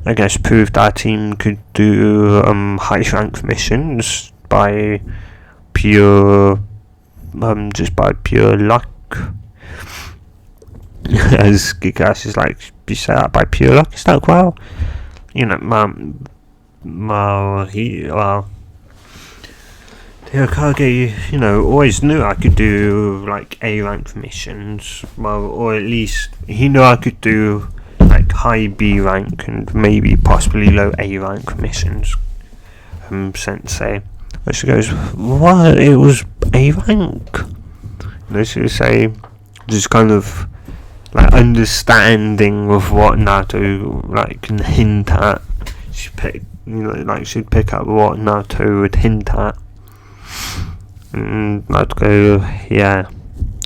I guess, proved our team could do high rank missions by pure luck. As Gigas is like, be set up by pure luck. It's like, well, the Hokage, always knew I could do, A rank missions, or at least he knew I could do, high B rank and maybe possibly low A rank missions, Sensei. But she goes, what, it was A rank? She would say, just kind of, understanding of what Naruto, can hint at. She'd pick up what Naruto would hint at. And I'd go,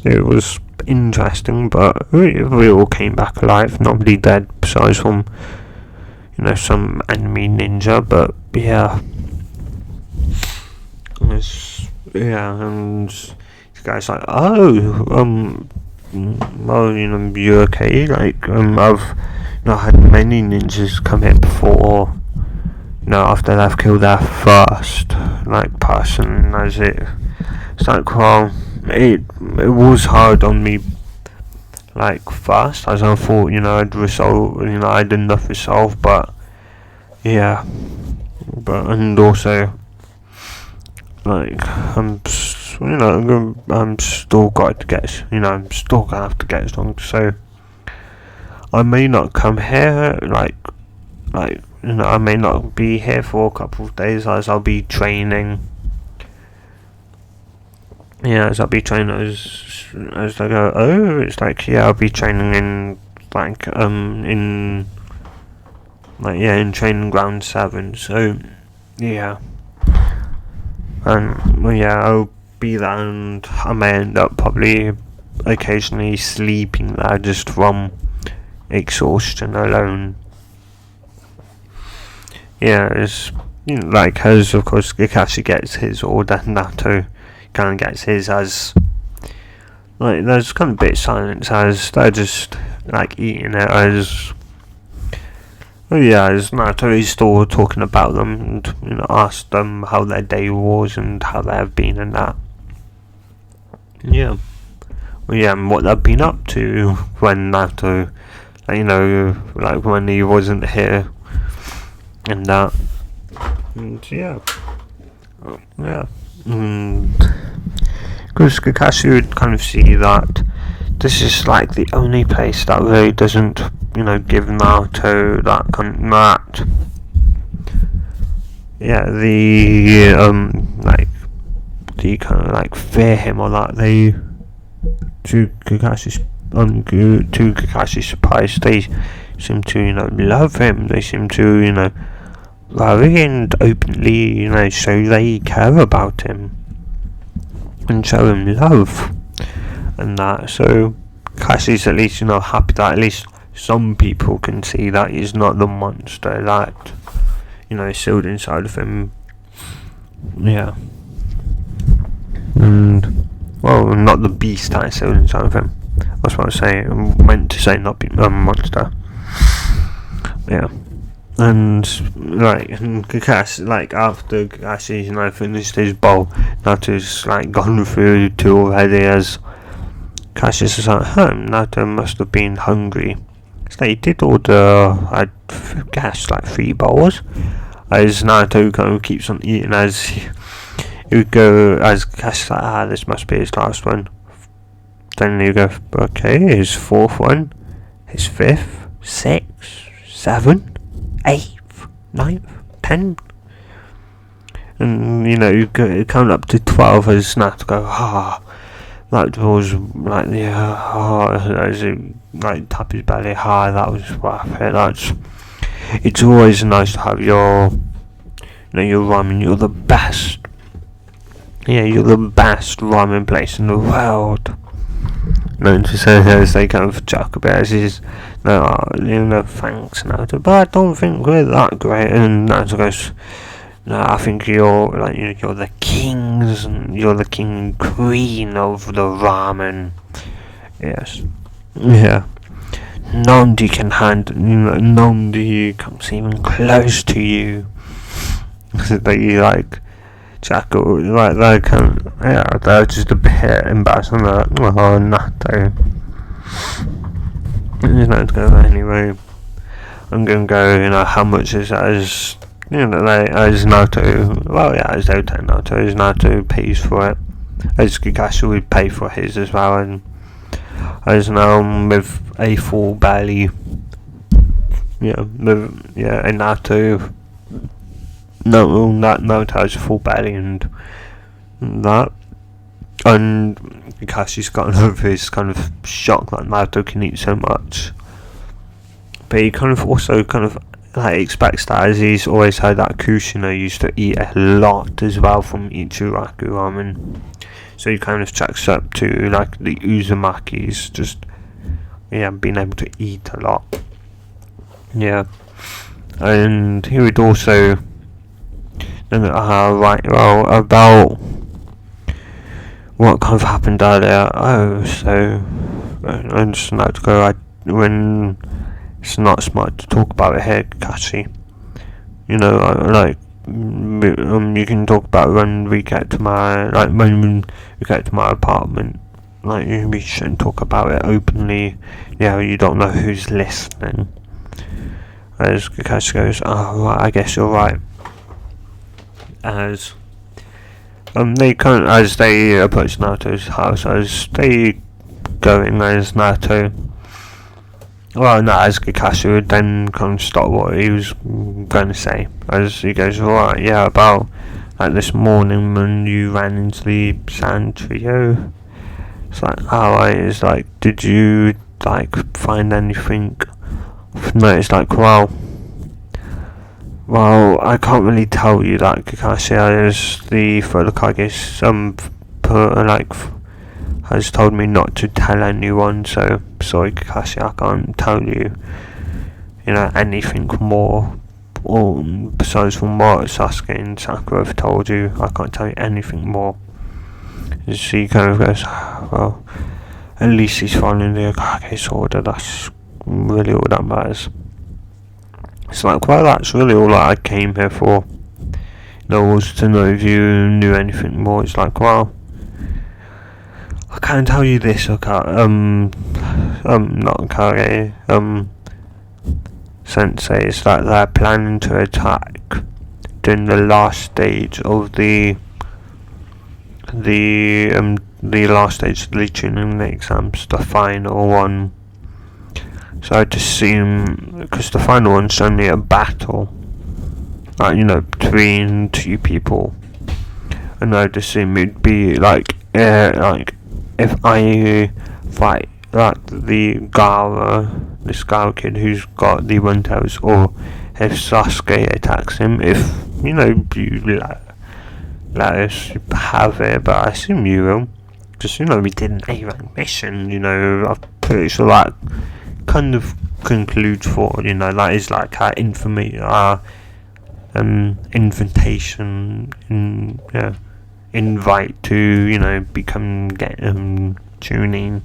it was interesting, but we all came back alive, nobody dead besides from, some enemy ninja, but and the guy's like, well, you okay? I've not had many ninjas come here before, after they've killed their first, person, as it's well, it was hard on me, first, as I thought, I'd resolve, I had enough resolve, but, and also, I'm still got to get, I'm still gonna have to get strong, so, I may not come here, I may not be here for a couple of days, as I'll be training, yeah, as I'll be training as they go, oh, it's like, yeah, I'll be training in like in like, yeah, in training ground 7. So yeah, and well, yeah, I'll be there, and I may end up probably occasionally sleeping there just from exhaustion alone. Yeah, it's, you know, like, as of course Kakashi gets his, or Naruto kind of gets his, as like there's kind of a bit of silence as they're just like eating it, as yeah, as Naruto is still talking about them, and you know, asked them how their day was and how they have been and that. Yeah, well, yeah, and what they've been up to when Naruto, you know, like when he wasn't here and that. And yeah, yeah, because Kakashi would kind of see that this is like the only place that really doesn't, you know, give Naruto that kind of that. Yeah, the like the kind of like fear him, or that they to Kakashi's surprise, they seem to, you know, love him. They seem to, you know, worry and openly, you know, show they care about him and show him love and that. So Kakashi's at least, you know, happy that at least some people can see that he's not the monster that, you know, is sealed inside of him. Yeah. And, well, not the beast that is sealed inside of him. That's what I was saying. I meant to say not be a monster. Yeah. And like Kakashi, like after Kakashi, you know, finished his bowl, Naruto's like gone through 2 already, as Kakashi's just like, Naruto must have been hungry. So he did order, I guess, like 3 bowls. As Naruto kind of keeps on eating, as he would go, as Kakashi's like, this must be his last one. Then you go, okay, his 4th one, his 5th, 6th, 7th, 8th, 9th, 10th. And, you know, you go count up to 12 as Naruto go, that was like the, as he like tap his belly, that was worth it. It's always nice to have your, you know, your ramen, you're the best. Yeah, you're the best ramen place in the world. Known to say, as they kind of joke about it, as he's, no, you know, thanks Naruto, but I don't think we're that great. And Naruto goes, no, I think you're like, you know, you're the kings, and you're the king and queen of the ramen. Yes, yeah. Nobody can handle, you know, nobody comes even close to you. They like Jackal, like they can, yeah, they're just a bit embarrassed. I'm like, oh, Naruto. There's no to go anyway. I'm gonna go, you know, how much is that, as, you know, as Naruto, well, yeah, as they would take Naruto, as Naruto pays for it, as Kakashi would pay for his as well, and as now with a full belly, and Naruto, Naruto has a full belly, and that, and Kakashi's gotten over his kind of shock that Naruto can eat so much, but he kind of also kind of like expects that, as he's always had that Kushina used to eat a lot as well from Ichiraku ramen, so he kind of checks up to like the Uzumaki's, just being able to eat a lot. And he would also about what kind of happened earlier. So I'm just about to go, when it's not smart to talk about it here, Kakashi. You can talk about when we get to my apartment. Like, we shouldn't talk about it openly. You don't know who's listening. As Kakashi goes, right, I guess you're right. As they approach Naruto's house, as they go in, as Naruto, as Kakashi would then kind of stop what he was going to say, as he goes, right, about like this morning when you ran into the sand trio. It's like, alright, it's like, did you like find anything? No, it's like, well, I can't really tell you that Kakashi is the Furikage's has told me not to tell anyone, so sorry Kakashi, I can't tell you, anything more, or besides from what Sasuke and Sakura have told you. I can't tell you anything more. And she kind of goes, well, at least he's following the Okage's order, that's really all that matters. It's like, well, that's really all that I came here for. Was to know if you knew anything more. It's like, well, I can't tell you this, not Okage, Sensei. It's like they're planning to attack during the last stage of the last stage of the tuning exams, the final one. So I'd assume, because the final one's only a battle, between two people, and I'd assume it'd be like if I fight like this Gaara kid who's got the one tails, or if Sasuke attacks him, if you let us have it, but I assume you will. Just we did an A-rank mission, I'm pretty sure that kind of concludes for that is like our invitation, invite to become tuning.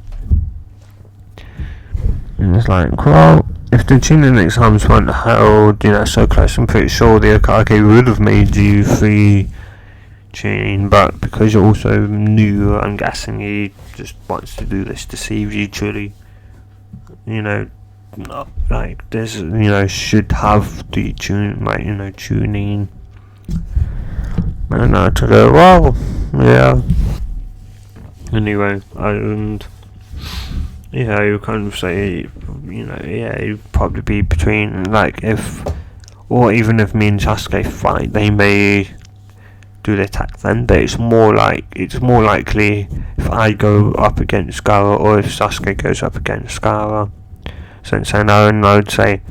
And it's like, well, if the tuning exams weren't held so close, I'm pretty sure the Okage would have made you free tuning, but because you're also new, I'm guessing he just wants to do this to see if you truly not like this, should have the tuning. And to go, well, yeah. Anyway, you kind of say, you'd probably be between, like, even if me and Sasuke fight, they may do the attack then, but it's more likely if I go up against Gaara, or if Sasuke goes up against Gaara. Since I know, and I would say,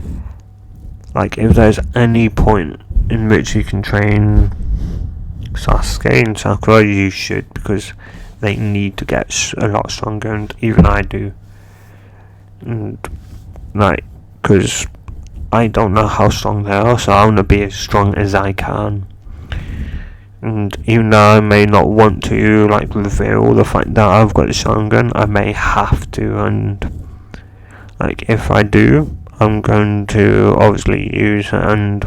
like, if there's any point in which you can train Sasuke and Sakura, you should, because they need to get a lot stronger, and even I do. And, because I don't know how strong they are, so I want to be as strong as I can. And even though I may not want to, reveal the fact that I've got the Sharingan, I may have to, and if I do, I'm going to obviously use it, and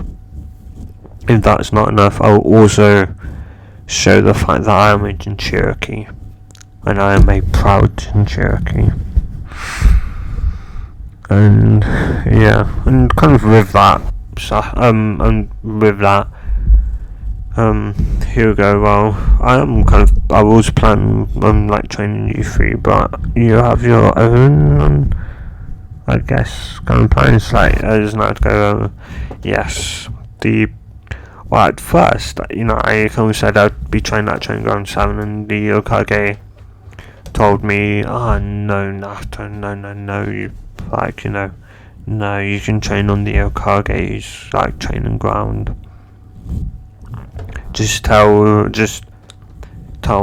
if that's not enough, I'll also show the fact that I am a Jinchuriki, and I am a proud Jinchuriki. And and kind of with that, here we go. Well, I was planning on training you three, but you have your own. I guess kind of plans, I just now to go, yes, at first, I kind of said I'd be training at Training Ground 7, and the Okage told me, oh no, Naruto, no, no, you can train on the Okage's, training ground. Just tell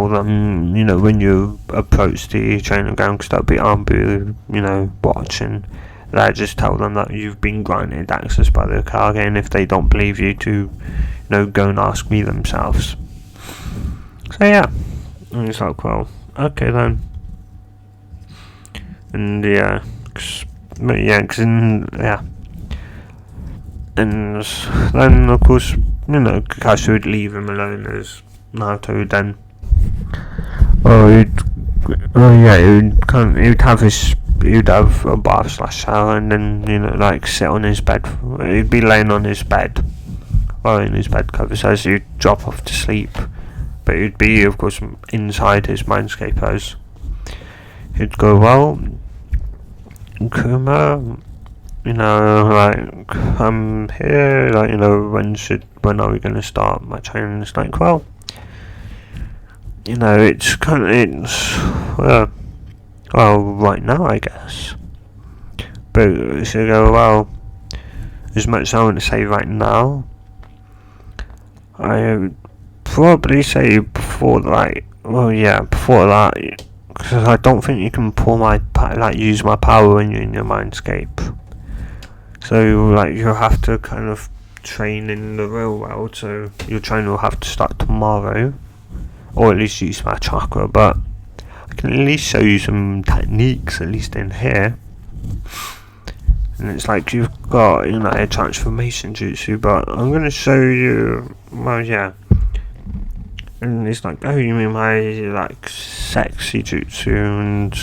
them, when you approach the training ground, because that'll be Anbu, watching. Just tell them that you've been granted access by the Okage, and if they don't believe you, to, go and ask me themselves. So yeah, and it's like, well, okay then. And and then of course, Kakashi would leave him alone as Naruto would then. He'd have a bath / shower, and then sit on his bed. He'd be laying on his bed, in his bed covers, as he'd drop off to sleep. But he'd be, of course, inside his mindscape, as he'd go, well, Kuma, like, I'm here, like, when are we gonna start my training? It's like, well, it's right now, I guess. But so you go, well, as much as I want to say right now, I would probably say before that, because I don't think you can use my power when you're in your mindscape. So, like, you'll have to kind of train in the real world, so your training will have to start tomorrow, or at least use my chakra, but I can at least show you some techniques, at least in here. And it's like you've got, a transformation jutsu, but I'm going to show you, and it's like, oh, you mean my, like, sexy jutsu, and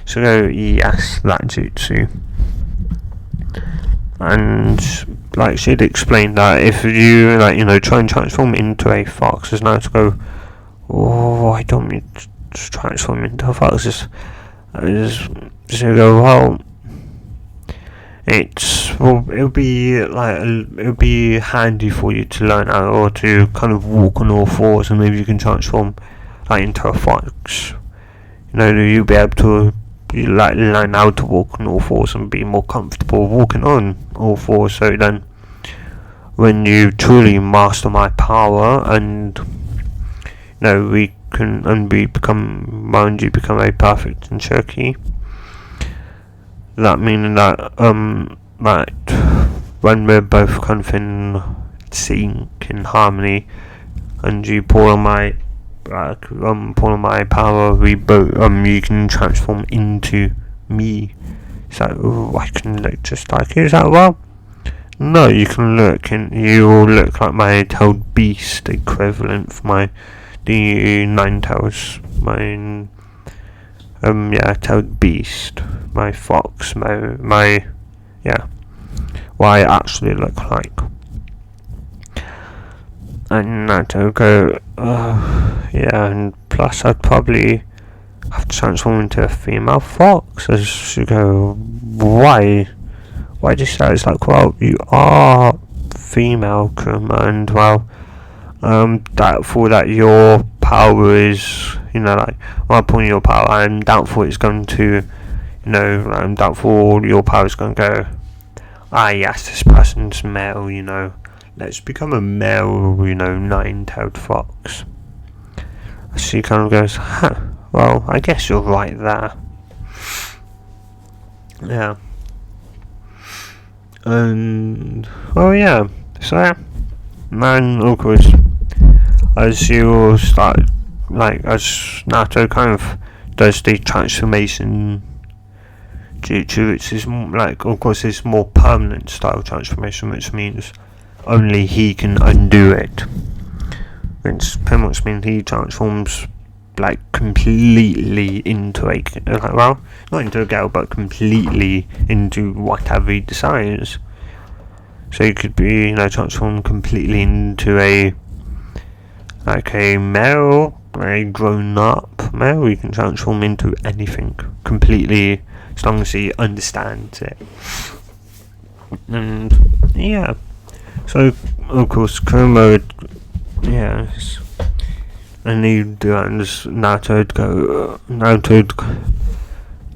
so go, yes, that jutsu. And, like, she'd explained that if you, try and transform into a fox, there's no to go, oh, I don't need to transform into a fox. So go, well, it'll be handy for you to learn how, or to kind of walk on all fours, and maybe you can transform, like, into a fox. You'll be able to learn how to walk on all fours and be more comfortable walking on all fours. So then, when you truly master my power, and we become a perfect Jinchuriki, that meaning that when we're both kind of in sync, in harmony, and you pull on my power, we both you can transform into me. So I can look just like you. Is that well? No, you can look, and you will look like my tailed beast equivalent for the nine tails. Tailed beast, my fox, what I actually look like. And Naruto go, and plus I'd probably have to transform into a female fox. As you go, why? Why do you say? It's like, well, you are female, Kuma, and well, doubtful that your power is, my point of your power, I'm doubtful it's going to, I'm doubtful your power is going to go, yes, this person's male, let's become a male, nine-tailed fox. She kind of goes, well, I guess you're right there. Yeah. And, so, man, of course, as you start, as Naruto kind of does the transformation jutsu, which is of course, it's more permanent style transformation, which means only he can undo it. Which pretty much means he transforms, completely into not into a girl, but completely into whatever he desires. So he could be, transformed completely into a male, a grown-up male. He can transform into anything completely, as long as he understands it. And so of course Kuma and he'd do that, and Naruto'd go,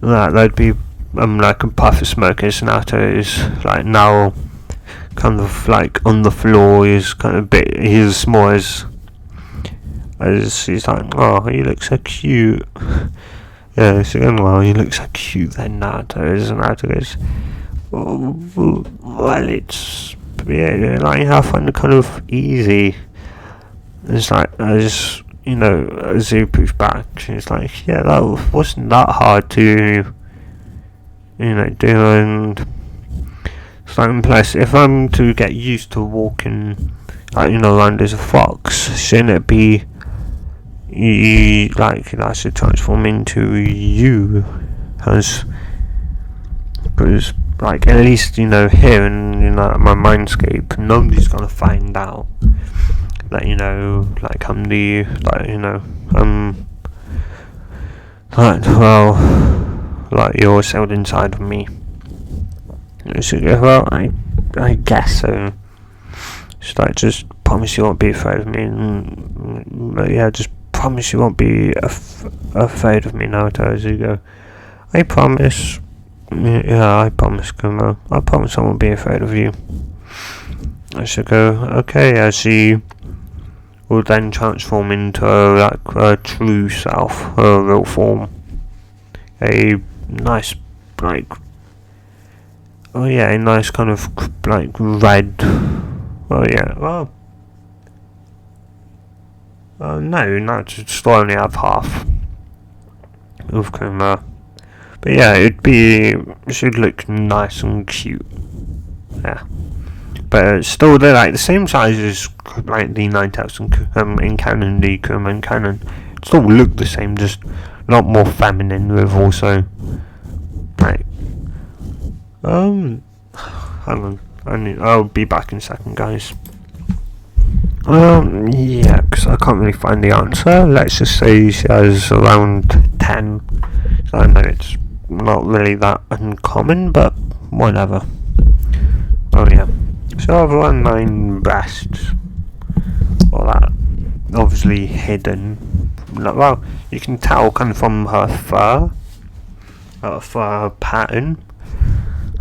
that'd be like a puff of smoke, as Naruto is now kind of on the floor. He's kind of he's more as he's like, oh, you look so cute. Yeah, so well, you look so cute then, Naruto. As Naruto goes, well, it's I find it kind of easy. It's as as he pushed back, it's like, that wasn't that hard to do, and it's plus, if I'm to get used to walking around as a fox, shouldn't it be I should transform into you, because at least here in my mindscape, nobody's gonna find out that I'm the you're settled inside of me. So, well, I guess so. It's like, just promise you won't be afraid of me. But yeah, just promise you won't be afraid of me, Naruto. As you go, I promise. Yeah, I promise, Kuma. I promise I won't be afraid of you. I should go, okay, as she will then transform into her true self, her real form. A nice, like, oh yeah, a nice kind of, like, red, oh yeah, well, no, not just only have half of Kuma. But yeah, it should look nice and cute. Yeah. But it's still, they're like the same size as like the 9000 in canon, the Kuma in canon. It still look the same, just a lot more feminine with also like hang on, I'll be back in a second, guys. Yeah, because I can't really find the answer. Let's just say she has around 10. So I know it's not really that uncommon, but whatever. Oh yeah. So I've around 9 breasts. All that obviously hidden. Well, you can tell kind of from her fur pattern.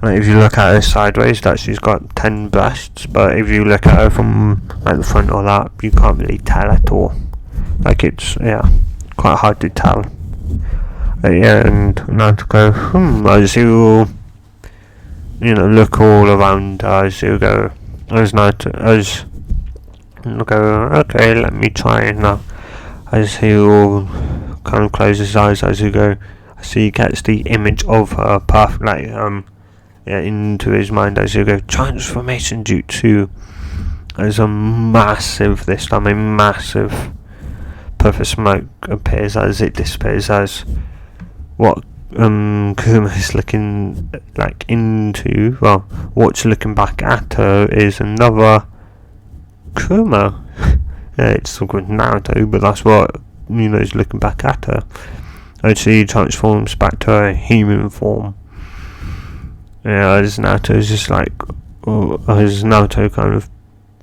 Like if you look at her sideways, that she's got 10 breasts, but if you look at her from like the front or that, you can't really tell at all. Like it's quite hard to tell. Yeah, and now to go, as you look all around as you go, okay, let me try now. As he will kind of close his eyes as you go, so he gets the image of her path, like, into his mind as you go. Transformation jutsu as a massive, this time a massive puff of smoke appears as it disappears, as what Kuma is looking like into, well, what's looking back at her is another Kuma. It's still called Naruto, but that's what is looking back at her. And she transforms back to her human form. Yeah, as Naruto is just like, as Naruto kind of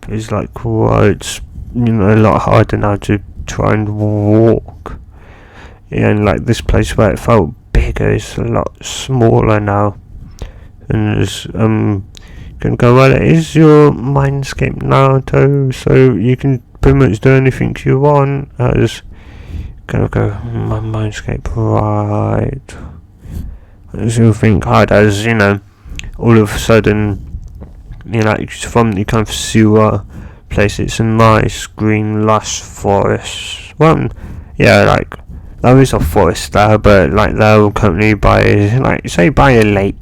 is like, well, it's a lot harder now to try and walk. Yeah, and like this place where it felt bigger is a lot smaller now. And there's can go, well, it is your mindscape, Naruto, so you can pretty much do anything you want. As gonna go, my mindscape, right? As you think hard, as all of a sudden, from the kind of sewer place, it's a nice green lush forest. Well, yeah, like there is a forest there, but like they're currently by, like, say by a lake.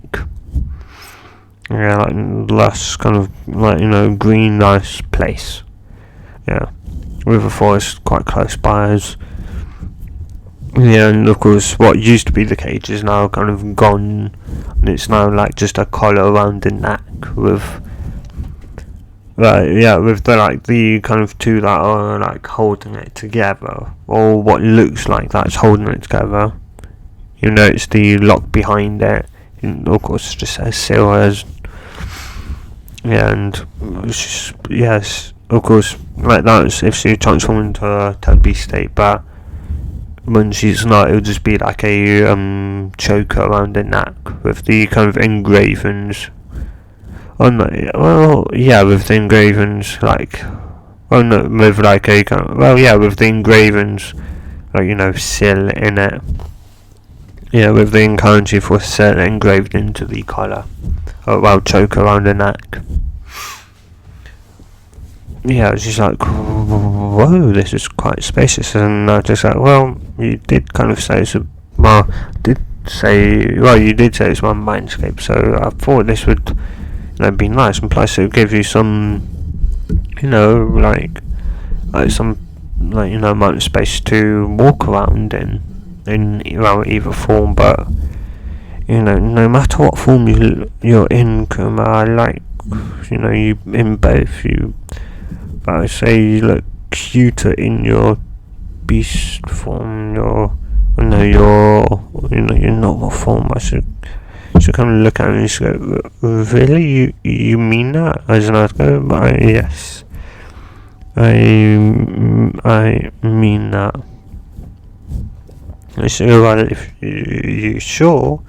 Yeah, like lush kind of like green nice place. Yeah, with a forest quite close by us. Yeah, and of course what used to be the cage is now kind of gone, and it's now like just a collar around the neck with with the kind of two that are like holding it together, or what looks like that's holding it together. You notice the lock behind it, and of course it just says Silvers. Yeah, and it's just, yes, of course, like that's if she transforms into a beast state, but when she's not, it'll just be like a choker around the neck with the kind of engravings. Oh no, well, yeah, with the engravings, like, well, no, with like a kind of, well, yeah, with the engravings, like Sil in it. Yeah, with the kanji for Sil engraved into the collar. Oh, well, choker around the neck. Yeah, it's just like, whoa, this is quite spacious, and I just like, well, you did kind of say you did say it's my mindscape, so I thought this would, be nice, and plus it would give you some, some, amount of space to walk around in either form, but, no matter what form you're in, Kuma, I like, you in both, but I say you look cuter in your beast form, your normal form, I should She kind of look at me and she go, really? You mean that? As an go, yes. I mean that. I said, well, if you sure,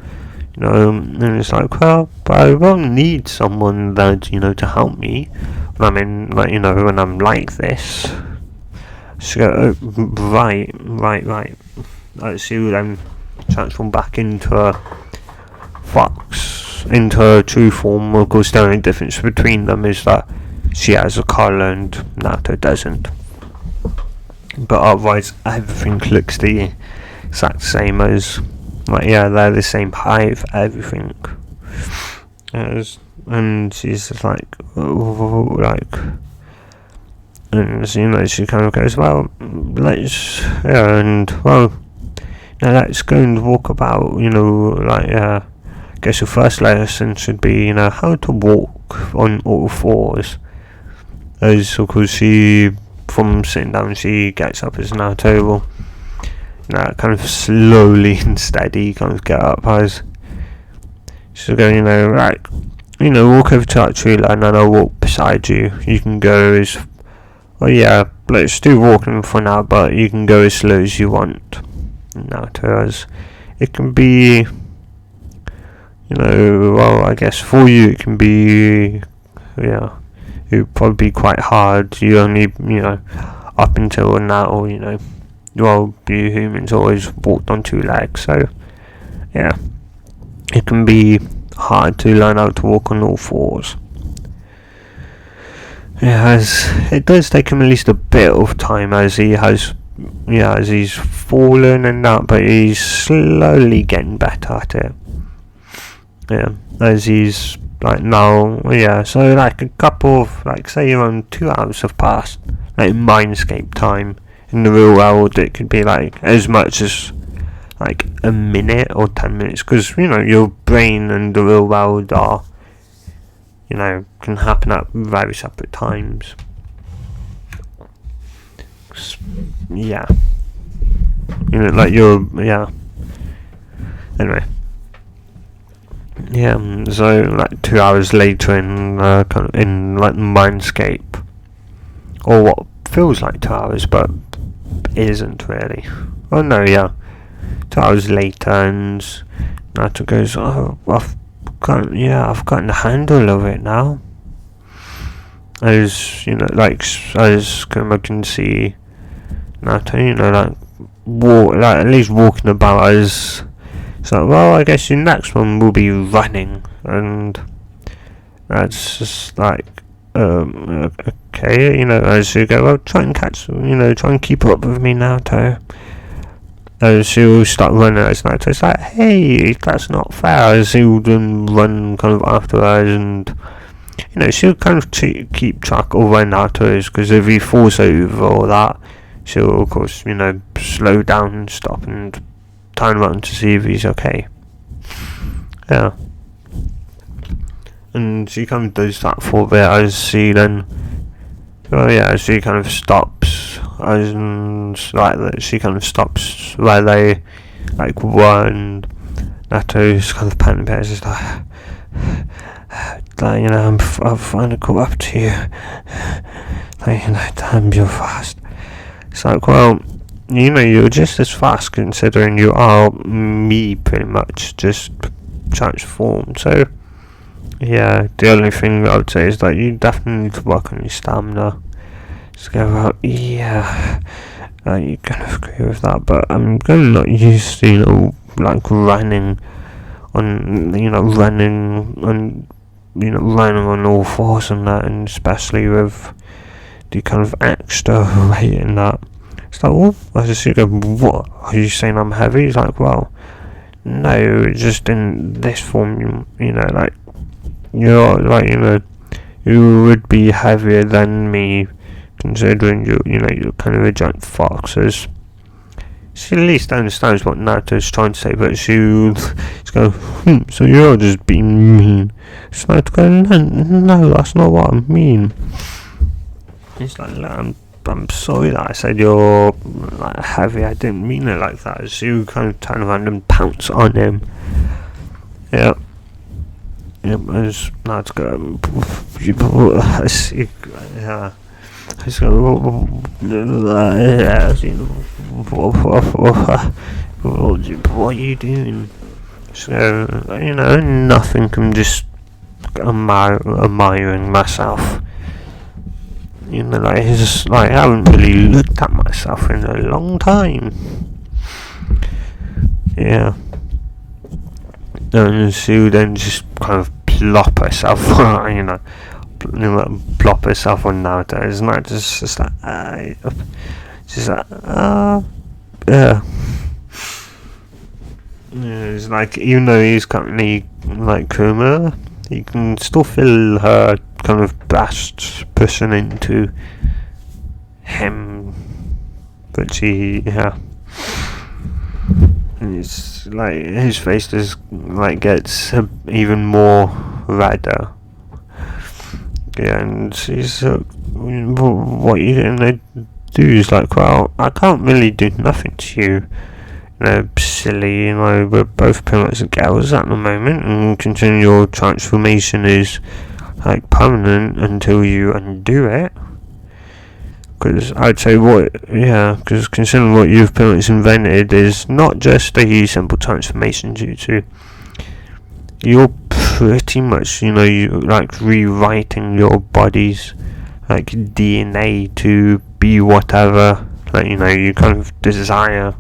and it's like, well, but I won't need someone that, to help me when I'm in, when I'm like this. So, right. Let's see, then transform back into a fox, into a true form. Of course, the only difference between them is that she has a collar and Naruto doesn't. But otherwise, everything looks the exact same as, they're the same height, everything. And she's just and she kind of goes, well, let's go and walk about, I guess your first lesson should be, how to walk on all fours. As of course from sitting down, she gets up as Naruto will, kind of slowly and steady kind of get up as she'll go, walk over to that tree line and I'll walk beside you. You can go as, let's do walking for now, but you can go as slow as you want. Naruto, as it can be, I guess for you it can be, it would probably be quite hard. You only, up until now, you humans always walked on two legs, so it can be hard to learn how to walk on all fours. As it does take him at least a bit of time, as he has, as he's fallen and that, but he's slowly getting better at it. As he's now, so a couple of, say around 2 hours have passed, Mindscape time. In the real world, it could be as much as a minute or 10 minutes, because your brain and the real world are, can happen at very separate times. Anyway. So 2 hours later in Mindscape, or what feels like 2 hours, but isn't really. 2 hours later, and Naruto goes, I've gotten the handle of it now. As as I can see Naruto, at least walking about as. So, I guess your next one will be running, and that's just okay, as you go, try and catch, try and keep up with me, Naruto. As you'll start running as Naruto, it's hey, that's not fair, as he'll then run kind of after her, and, she'll kind of keep track of where Naruto is, because if he falls over or that, she'll, of course, slow down and stop and turn around to see if he's okay. And she kind of does that for a bit, as she then, she kind of stops, she kind of stops where they were, and Nato's kind of panting a bit, just I've finally caught up to you. Damn, you're fast. It's you're just as fast, considering you are me, pretty much, just transformed. So, the only thing I would say is that you definitely need to work on your stamina. Just go, you kind of agree with that, but I'm kind of not used to, running on, running on all fours and that, and especially with the kind of extra weight in that. It's I just go, what? Are you saying I'm heavy? He's well, no, just in this form, you're you would be heavier than me, considering you're kind of a giant fox. She at least understands what Naruto's trying to say, but she's going, so you're just being mean. It's going, no, that's not what I mean. He's I'm sorry that I said you're heavy. I didn't mean it like that. As you kind of turn around and pounce on him. it was not good. Yeah. So, what are you doing? So, nothing. I'm just admiring myself. It's just like I haven't really looked at myself in a long time. Yeah. And Sue then just kind of plop herself, plop herself on Naruto. It's not just like, yeah. It's like, even though he's currently like Kuma, you can still feel her kind of blast pushing into him. But yeah. And it's like his face just like gets even more redder. Yeah, and she's what are you gonna do? Is like, well, I can't really do nothing to you. Silly, we're both pretty much girls at the moment, and considering your transformation is like permanent until you undo it. Because I'd say because considering what you've pretty much invented is not just a simple transformation jutsu. You're pretty much, you like rewriting your body's like DNA to be whatever, like, you kind of desire.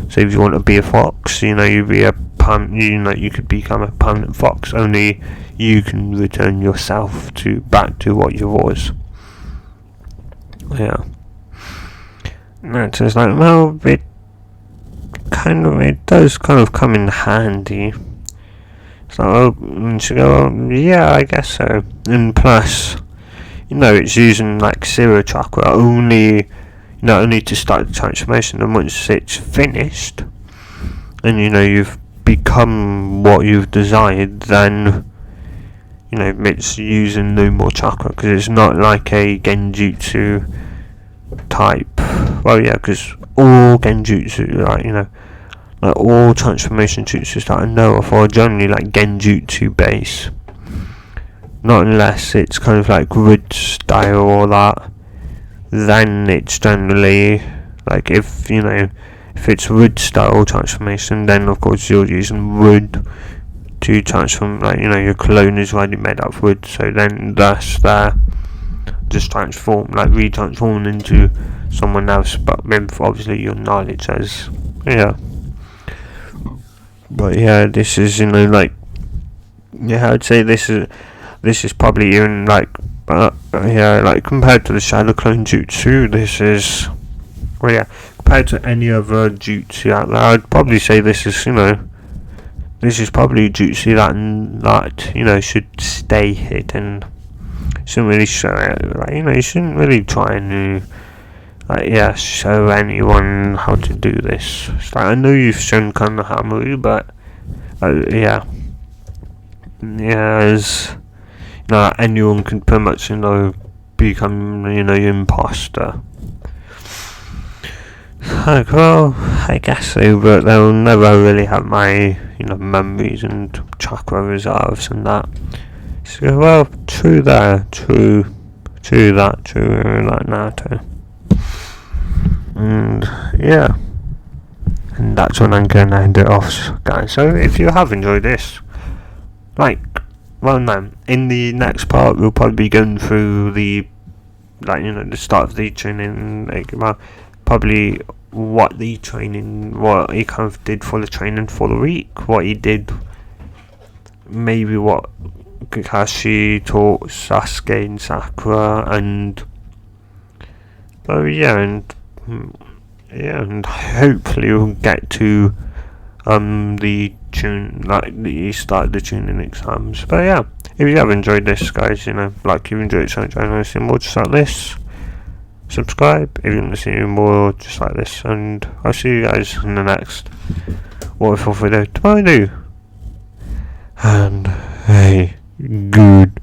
So if you want to be a fox, you be a you could become a permanent fox. Only you can return yourself back to what you was. Yeah. And so it's like, well, it does kind of come in handy. So, and she go, yeah, I guess so. And plus, it's using like Zero Chakra only to start the transformation, and once it's finished, and you've become what you've desired, then it's using no more chakra, because it's not like a genjutsu type. Well, yeah, because all genjutsu, like all transformation jutsus that I know of are generally like genjutsu base. Not unless it's kind of like wood style or that. Then it's generally like if it's wood style transformation, then of course you're using wood to transform, like your clone is already made out of wood, so then that's there just retransform into someone else, but with obviously your knowledge as but yeah, this is I'd say this is probably even like compared to the Shadow Clone Jutsu, this is compared to any other jutsu out there, I'd probably say this is this is probably jutsu that should stay hidden. Shouldn't really show it, you shouldn't really try and show anyone how to do this. It's like, I know you've shown Konohamaru, but as anyone can pretty much become imposter. Like, well, I guess so, but they'll never really have my memories and chakra reserves and that. So, well, true that, Naruto. And yeah, and that's when I'm gonna end it off, guys. So if you have enjoyed this, in the next part we'll probably be going through the the start of the training, probably what he kind of did for the training for the week, what he did, maybe what Kakashi taught Sasuke and Sakura, and and hopefully we'll get to the start of the tuning exams. But yeah, if you have enjoyed this, guys, you've enjoyed something I see more just like this, subscribe if you want to see more just like this, and I'll see you guys in the next waterfall video tomorrow. And hey, good